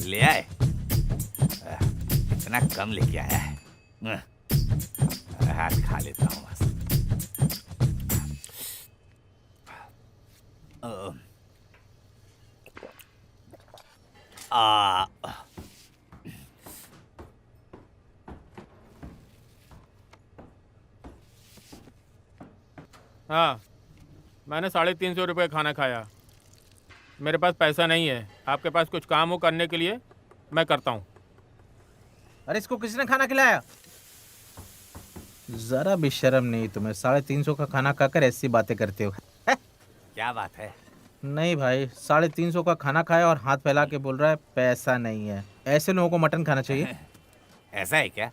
A: ले आए। इतना कम लेके आया है। हाथ खा लेता हूँ बस।
D: हाँ, मैंने 350 रुपये खाना खाया। मेरे पास पैसा नहीं है। आपके पास कुछ काम हो करने के लिए, मैं करता हूँ।
F: अरे इसको किसने खाना खिलाया? जरा भी शर्म नहीं तुम्हें? 350 का खाना खाकर ऐसी बातें करते हो?
A: क्या बात है?
F: नहीं भाई, 350 का खाना खाया और हाथ फैला के बोल रहा है पैसा नहीं है। ऐसे लोगों को मटन खाना चाहिए।
A: ऐसा है क्या?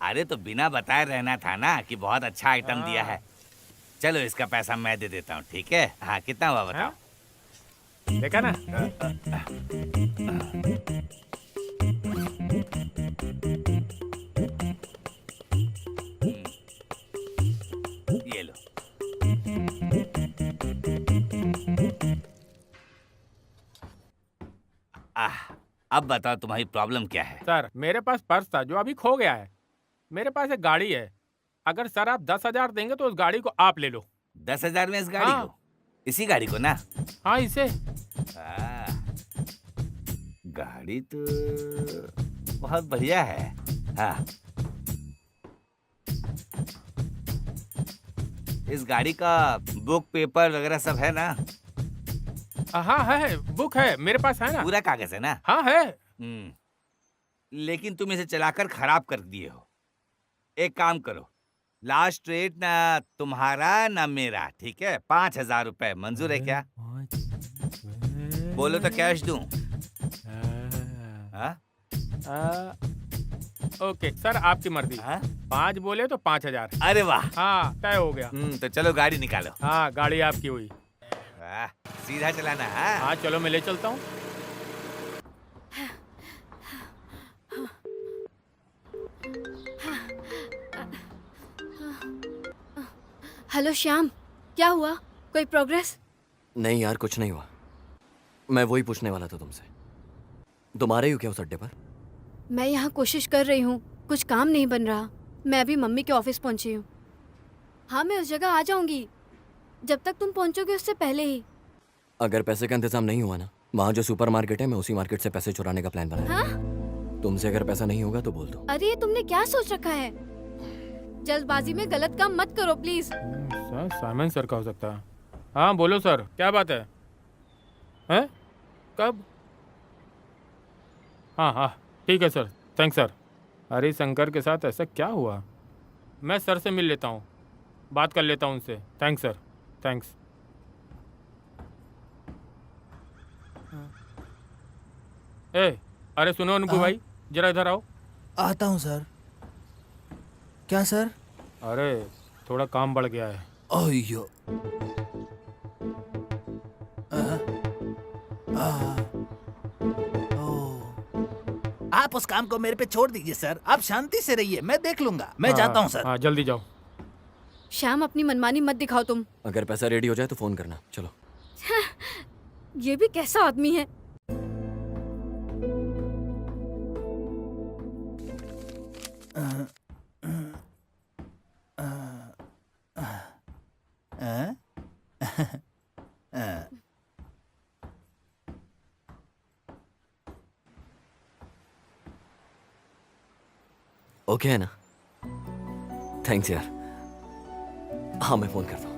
A: अरे तो बिना बताए रहना था ना कि बहुत अच्छा आइटम दिया है। चलो इसका पैसा मैं दे देता हूँ, ठीक है? हाँ, कितना हुआ बताओ?
D: देखा ना?
A: ये लो। अब बताओ तुम्हारी प्रॉब्लम क्या है?
D: सर मेरे पास पर्स था जो अभी खो गया है। मेरे पास एक गाड़ी है, अगर सर आप 10,000 देंगे तो उस गाड़ी को आप ले लो।
A: 10,000 में इस गाड़ी
D: हाँ।
A: को? इसी गाड़ी को ना?
D: हाँ इसे।
A: गाड़ी तो बहुत बढ़िया है। हाँ, इस गाड़ी का बुक पेपर वगैरह सब है ना?
D: हाँ है, बुक है मेरे पास, है ना?
A: पूरा कागज है ना?
D: हाँ है।
A: लेकिन तुम इसे चलाकर खराब कर दिए हो। एक काम करो, लास्ट रेट ना तुम्हारा ना मेरा, ठीक है? 5,000 रुपए मंजूर है क्या? बोलो तो कैश दूं? हाँ?
D: ओके सर, आपकी मर्जी।
A: हाँ?
D: 5 बोले तो 5,000।
A: अरे वाह,
D: हाँ तय हो गया।
A: तो चलो गाड़ी निकालो।
D: हाँ गाड़ी आपकी हुई।
A: वाह, सीधा चलाना। हाँ?
D: हाँ चलो मैं ले चलता हूँ।
C: हेलो श्याम, क्या हुआ? कोई प्रोग्रेस?
B: नहीं यार, कुछ नहीं हुआ। मैं वही पूछने वाला था तुमसे, तुम आ रही हो क्या उस अड्डे पर?
C: मैं यहाँ कोशिश कर रही हूँ, कुछ काम नहीं बन रहा। मैं अभी मम्मी के ऑफिस पहुँची हूँ। हाँ मैं उस जगह आ जाऊंगी जब तक तुम पहुँचोगे उससे पहले ही।
B: अगर पैसे का इंतजाम नहीं हुआ ना, वहाँ जो सुपरमार्केट है मैं उसी मार्केट से पैसे चुराने का प्लान बनाया।
C: हाँ?
B: तुमसे अगर पैसा नहीं होगा तो बोल दो।
C: अरे ये तुमने क्या सोच रखा है? जल्दबाजी में गलत काम मत करो प्लीज।
D: सर साइमन सर का हो सकता है। हाँ बोलो सर, क्या बात है? हैं? कब? हाँ हाँ ठीक है सर, थैंक्स सर। अरे शंकर के साथ ऐसा क्या हुआ? मैं सर से मिल लेता हूँ, बात कर लेता हूँ उनसे। Thanks sir, thanks. ए, अरे सुनो अनूप भाई, जरा इधर आओ।
K: आता हूँ सर। क्या सर?
D: अरे थोड़ा काम बढ़ गया है।
K: अयो। आप उस काम को मेरे पे छोड़ दीजिए सर, आप शांति से रहिए, मैं देख लूंगा। मैं जाता हूँ सर।
D: हाँ जल्दी जाओ।
C: श्याम अपनी मनमानी मत दिखाओ तुम।
B: अगर पैसा रेडी हो जाए तो फोन करना। चलो।
C: ये भी कैसा आदमी है?
B: ओके है ना? थैंक्स यार। हाँ मैं फोन करता हूँ।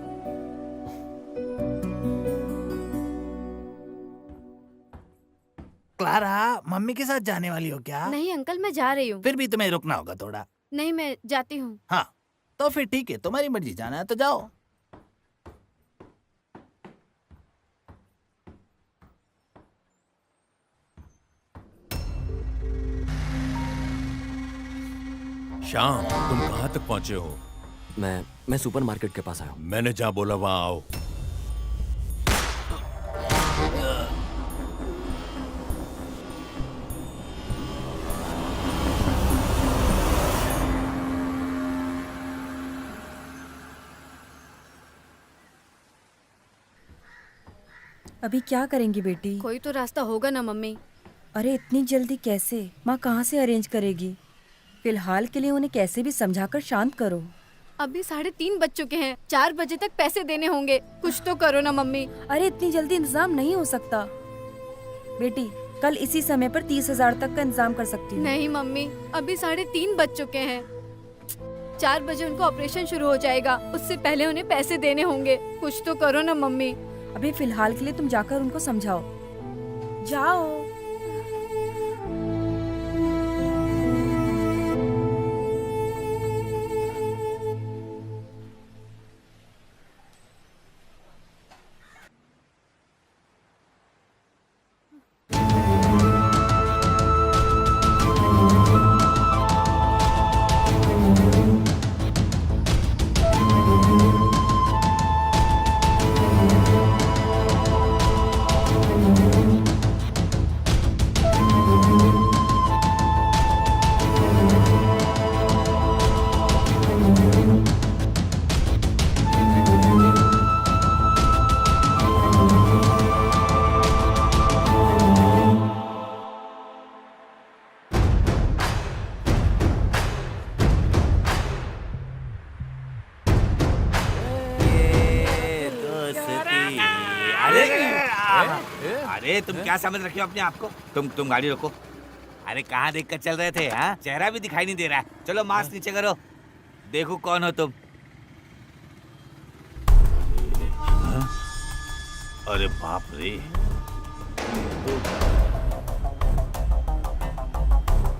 K: क्लारा, मम्मी के साथ जाने वाली हो क्या?
C: नहीं अंकल, मैं जा रही हूँ।
K: फिर भी तुम्हें रुकना होगा थोड़ा।
C: नहीं मैं जाती हूँ।
K: हाँ तो फिर ठीक है, तुम्हारी मर्जी, जाना है तो जाओ।
G: श्याम, तुम कहाँ तक पहुँचे हो?
B: मैं सुपरमार्केट के पास आया हूँ।
G: मैंने जहाँ बोला वहाँ आओ।
I: अभी क्या करेंगी बेटी?
C: कोई तो रास्ता होगा ना मम्मी।
I: अरे इतनी जल्दी कैसे? माँ कहाँ से अरेंज करेगी? फिलहाल के लिए उन्हें कैसे भी समझाकर शांत करो।
C: अभी 3:30 बज चुके हैं, 4 बजे तक पैसे देने होंगे। कुछ तो करो ना मम्मी।
I: अरे इतनी जल्दी इंतजाम नहीं हो सकता बेटी। कल इसी समय पर 30,000 तक का इंतजाम कर सकती हूँ।
C: नहीं मम्मी, अभी 3:30 बज चुके हैं। 4 बजे उनको ऑपरेशन शुरू हो जाएगा, उससे पहले उन्हें पैसे देने होंगे। कुछ तो करो ना मम्मी।
I: अभी फिलहाल के लिए तुम जाकर उनको समझाओ। जाओ।
A: अरे तुम क्या समझ रखे हो अपने आप को? तुम गाड़ी रोको। अरे कहाँ देख कर चल रहे थे? हाँ, चेहरा भी दिखाई नहीं दे रहा है। चलो मास्क नीचे करो, देखो कौन हो तुम। अरे बाप रे,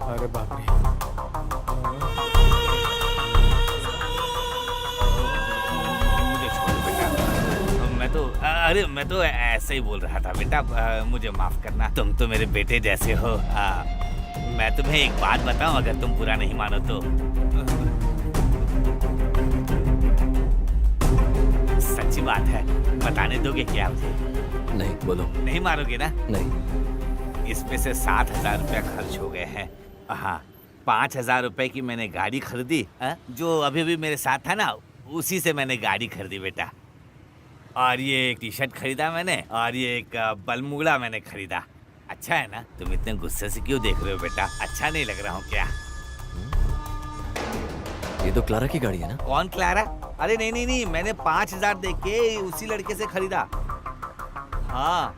D: अरे बाप रे।
A: मुझे छोड़ बेटा, मैं तो ऐसे ही बोल रहा था बेटा, मुझे माफ करना। तुम तो मेरे बेटे जैसे हो। मैं तुम्हें एक बात बताऊं, अगर तुम बुरा नहीं मानो तो। सच्ची बात है, बताने दोगे क्या मुझे?
B: नहीं, बोलो।
A: नहीं मारोगे ना?
B: नहीं।
A: इसमें से 7,000 रुपया खर्च हो गए हैं। हाँ, 5,000 रुपए की मैंने गाड़ी खरीदी, जो अभी अभी मेरे साथ था ना, उसी से मैंने गाड़ी खरीदी बेटा। और ये एक टी शर्ट खरीदा मैंने, और ये एक बलमुगड़ा मैंने खरीदा। अच्छा है ना? तुम इतने गुस्से से क्यों देख रहे हो बेटा? अच्छा नहीं लग रहा हूँ क्या?
B: ये तो क्लारा की गाड़ी है ना?
A: कौन क्लारा? अरे नहीं नहीं नहीं, मैंने 5,000 दे के उसी लड़के से खरीदा। हाँ,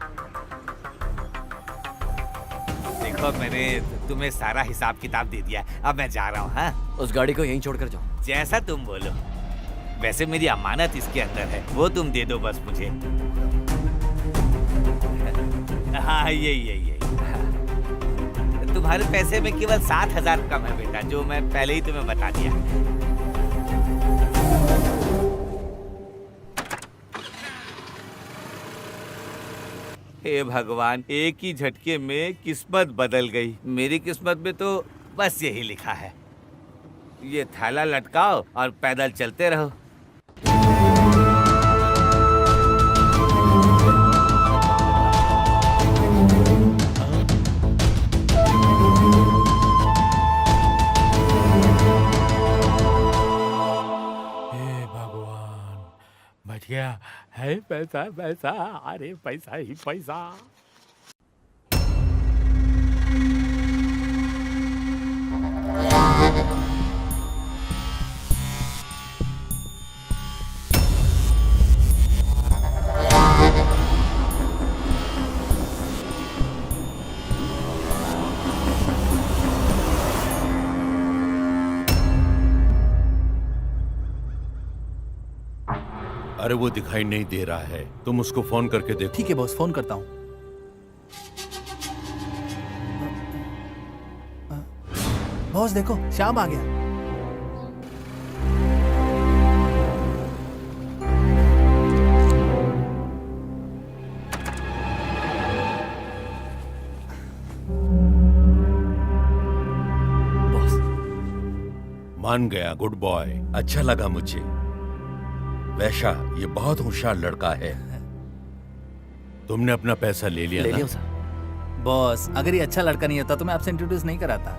A: देखो मैंने तुम्हें सारा हिसाब किताब दे दिया। अब मैं जा रहा हूँ। हाँ,
B: उस गाड़ी को यहीं छोड़कर जाओ।
A: जैसा तुम बोलो। वैसे मेरी अमानत इसके अंदर है, वो तुम दे दो बस मुझे। हाँ, यही। तुम्हारे पैसे में केवल 7,000 कम है बेटा, जो मैं पहले ही तुम्हें बता दिया। हे भगवान, एक ही झटके में किस्मत बदल गई। मेरी किस्मत में तो बस यही लिखा है, ये थैला लटकाओ और पैदल चलते रहो।
D: हे भगवान, बच गया है पैसा पैसा। अरे पैसा ही पैसा।
G: अरे वो दिखाई नहीं दे रहा है, तुम उसको फोन करके देखो।
K: ठीक है बॉस, फोन करता हूँ। बॉस देखो, श्याम आ गया।
B: बॉस,
G: मान गया, गुड बॉय, अच्छा लगा मुझे। वैशा, ये बहुत होशियार लड़का है। तुमने अपना पैसा ले लिया
B: ले
G: ना?
B: लियो सर।
K: बॉस, अगर ये अच्छा लड़का नहीं होता तो मैं आपसे इंट्रोड्यूस नहीं कराता।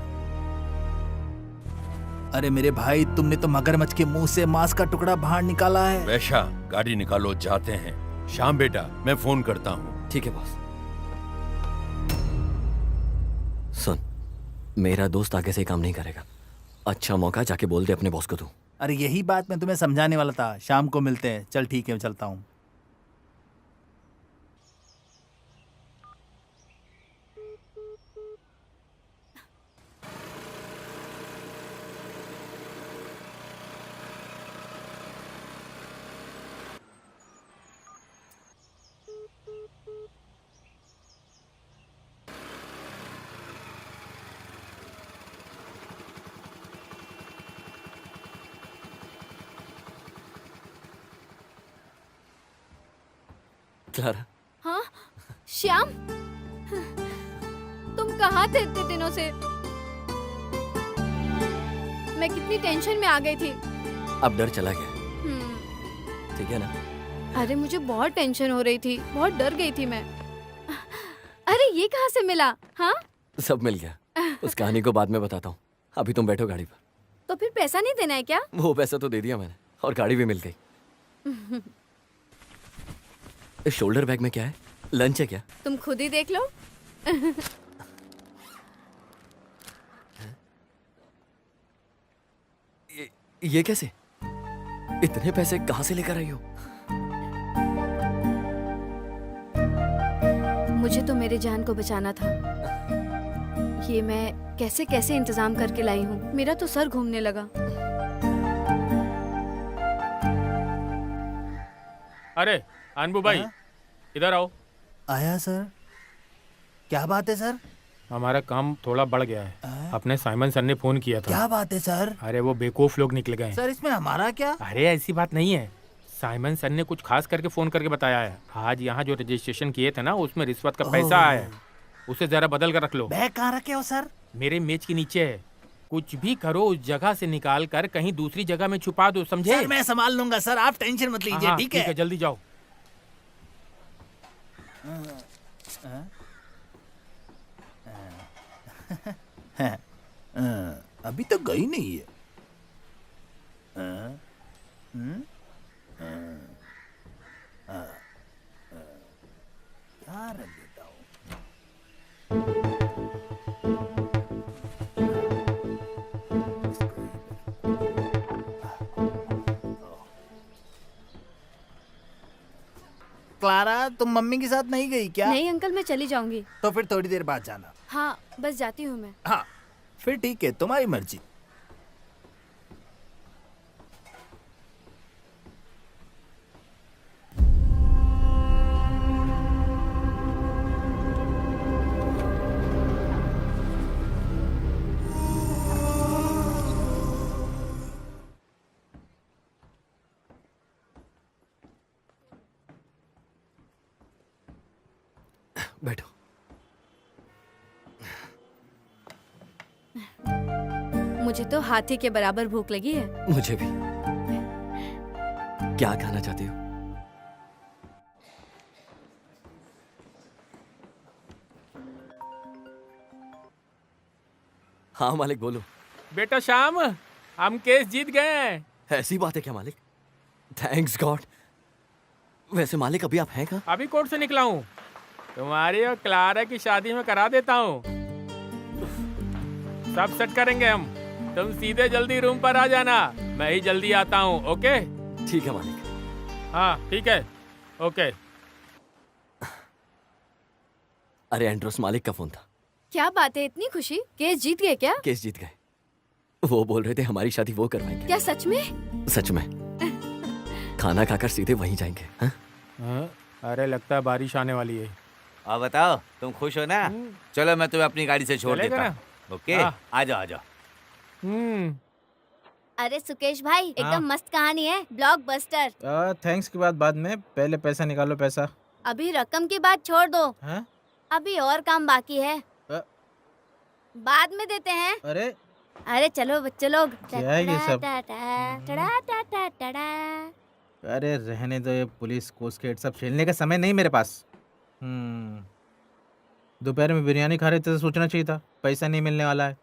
K: अरे मेरे भाई, तुमने तो मगरमच्छ के मुंह से मांस का टुकड़ा बाहर निकाला है।
G: वैशा, गाड़ी निकालो, जाते हैं। श्याम बेटा, मैं फोन करता हूँ।
B: ठीक है बॉस। सुन, मेरा दोस्त आगे से काम नहीं करेगा। अच्छा मौका, जाके बोल दे अपने बॉस को तू।
K: अरे यही बात मैं तुम्हें समझाने वाला था। शाम को मिलते हैं। चल ठीक है, मैं चलता हूँ।
B: क्लारा,
C: हाँ श्याम, तुम कहाँ थे इतने दिनों से? मैं कितनी टेंशन में आ गई थी।
B: अब डर चला गया,
C: हम्म,
B: ठीक है ना?
C: अरे मुझे बहुत टेंशन हो रही थी, बहुत डर गई थी मैं। अरे ये कहाँ से मिला? हाँ,
B: सब मिल गया। उस कहानी को बाद में बताता हूँ, अभी तुम बैठो गाड़ी पर।
C: तो फिर पैसा नहीं देना है क्या?
B: वो पैसा तो दे दिया मैंने, और गाड़ी भी मिल गई। इस शोल्डर बैग में क्या है? लंच है क्या?
C: तुम खुद ही देख लो।
B: ये कैसे? इतने पैसे कहाँ से लेकर आई हो?
C: मुझे तो मेरे जान को बचाना था। ये मैं कैसे कैसे इंतजाम करके लाई हूँ। मेरा तो सर घूमने लगा।
D: अरे अनबू भाई,
K: हाँ?
D: इधर आओ।
K: आया सर। क्या बात है सर?
D: हमारा काम थोड़ा बढ़ गया है।
K: हाँ?
D: अपने साइमन सर ने फोन किया था।
K: क्या बात है सर?
D: अरे वो बेवकूफ लोग निकल गए।
K: सर इसमें हमारा क्या?
D: अरे ऐसी बात नहीं है। साइमन सर ने कुछ खास करके फोन करके बताया है। आज यहाँ जो रजिस्ट्रेशन किए थे ना, उसमें रिश्वत का पैसा आया है। उसे जरा बदल कर रख लो।
K: बैग कहाँ रखे हो सर?
D: मेरे मेज के नीचे है। कुछ भी करो, उस जगह से निकाल कर कहीं दूसरी जगह में छुपा दो, समझे?
K: सर मैं संभाल लूंगा सर, आप टेंशन मत लीजिए।
D: हाँ,
K: ठीक है?
D: जल्दी जाओ।
K: अभी तक गई नहीं है। क्या रख देता हूँ? क्लारा, तुम मम्मी के साथ नहीं गई क्या?
C: नहीं अंकल, मैं चली जाऊंगी।
K: तो फिर थोड़ी देर बाद जाना।
C: हाँ बस जाती हूँ मैं।
K: हाँ फिर ठीक है, तुम्हारी मर्जी।
B: बैठो।
C: मुझे तो हाथी के बराबर भूख लगी है।
B: मुझे भी। क्या खाना चाहती हो? हाँ मालिक, बोलो।
D: बेटा श्याम, हम केस जीत गए हैं।
B: ऐसी बात है क्या मालिक? Thanks God. वैसे मालिक अभी आप हैं कहाँ?
D: अभी कोर्ट से निकला हूँ। तुम्हारी और क्लारा की शादी में करा देता हूँ। सब सेट करेंगे हम। तुम सीधे जल्दी रूम पर आ जाना, मैं ही जल्दी आता हूँ। ओके?
B: ठीक है मालिक।
D: हाँ ठीक है, ओके।
B: अरे एंड्रोस, मालिक का फोन था।
C: क्या बात है, इतनी खुशी? केस जीत गए क्या?
B: केस जीत गए। वो बोल रहे थे हमारी शादी वो करवाएंगे।
C: क्या सच में?
B: सच में। खाना खाकर सीधे वहीं जाएंगे। हाँ?
D: हाँ? अरे लगता है बारिश आने वाली है।
A: और बताओ, तुम खुश हो ना? चलो मैं तुम्हें अपनी गाड़ी से छोड़
D: चलेगा
A: देता
D: ना?
A: हूँ। ओके,
D: हाँ।
A: आ जाओ आ जाओ।
J: अरे सुकेश भाई,
F: हाँ?
J: एकदम मस्त कहानी है, ब्लॉकबस्टर।
F: थैंक्स की बात बाद में, पहले पैसा निकालो। पैसा
J: अभी रकम की बात छोड़ दो,
F: हाँ?
J: अभी और काम बाकी है, बाद में देते हैं।
F: अरे
J: अरे चलो बच्चे लोग।
F: क्या है ये सब?
J: टड़ा।
F: अरे रहने दो, ये पुलिस कोस्ट गेट सब खेलने का समय नहीं मेरे पास। दोपहर में बिरयानी खा रहे थे तो सोचना चाहिए था पैसा नहीं मिलने वाला है।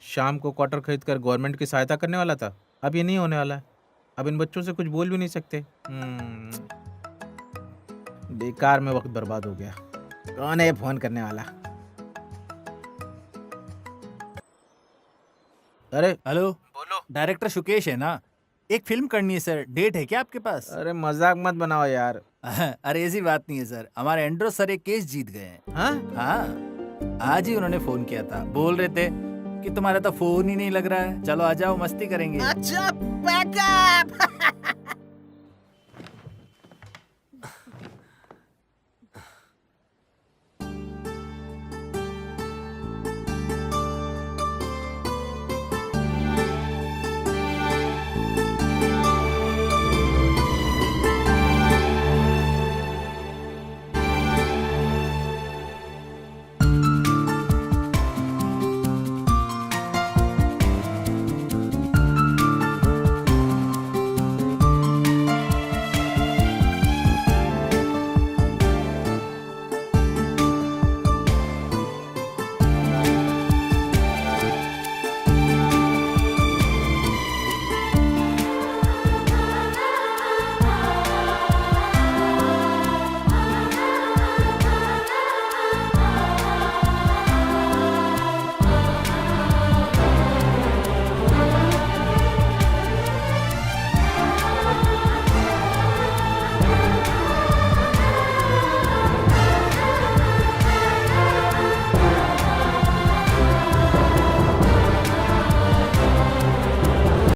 F: शाम को क्वार्टर खरीद कर गवर्नमेंट की सहायता करने वाला था। अब ये नहीं होने वाला है। अब इन बच्चों से कुछ बोल भी नहीं सकते। बेकार में वक्त बर्बाद हो गया। कौन है फोन करने वाला? अरे
K: हेलो,
F: बोलो।
K: डायरेक्टर शुकेश है ना? एक फिल्म करनी है सर, डेट है क्या आपके पास?
F: अरे मजाक मत बनाओ यार।
K: अरे ऐसी बात नहीं है सर, हमारे एंड्रोस सर एक केस जीत गए हैं।
F: हाँ?
K: हाँ, आज ही उन्होंने फोन किया था। बोल रहे थे कि तुम्हारा तो फोन ही नहीं लग रहा है, चलो आ जाओ मस्ती करेंगे।
F: अच्छा बैकअप।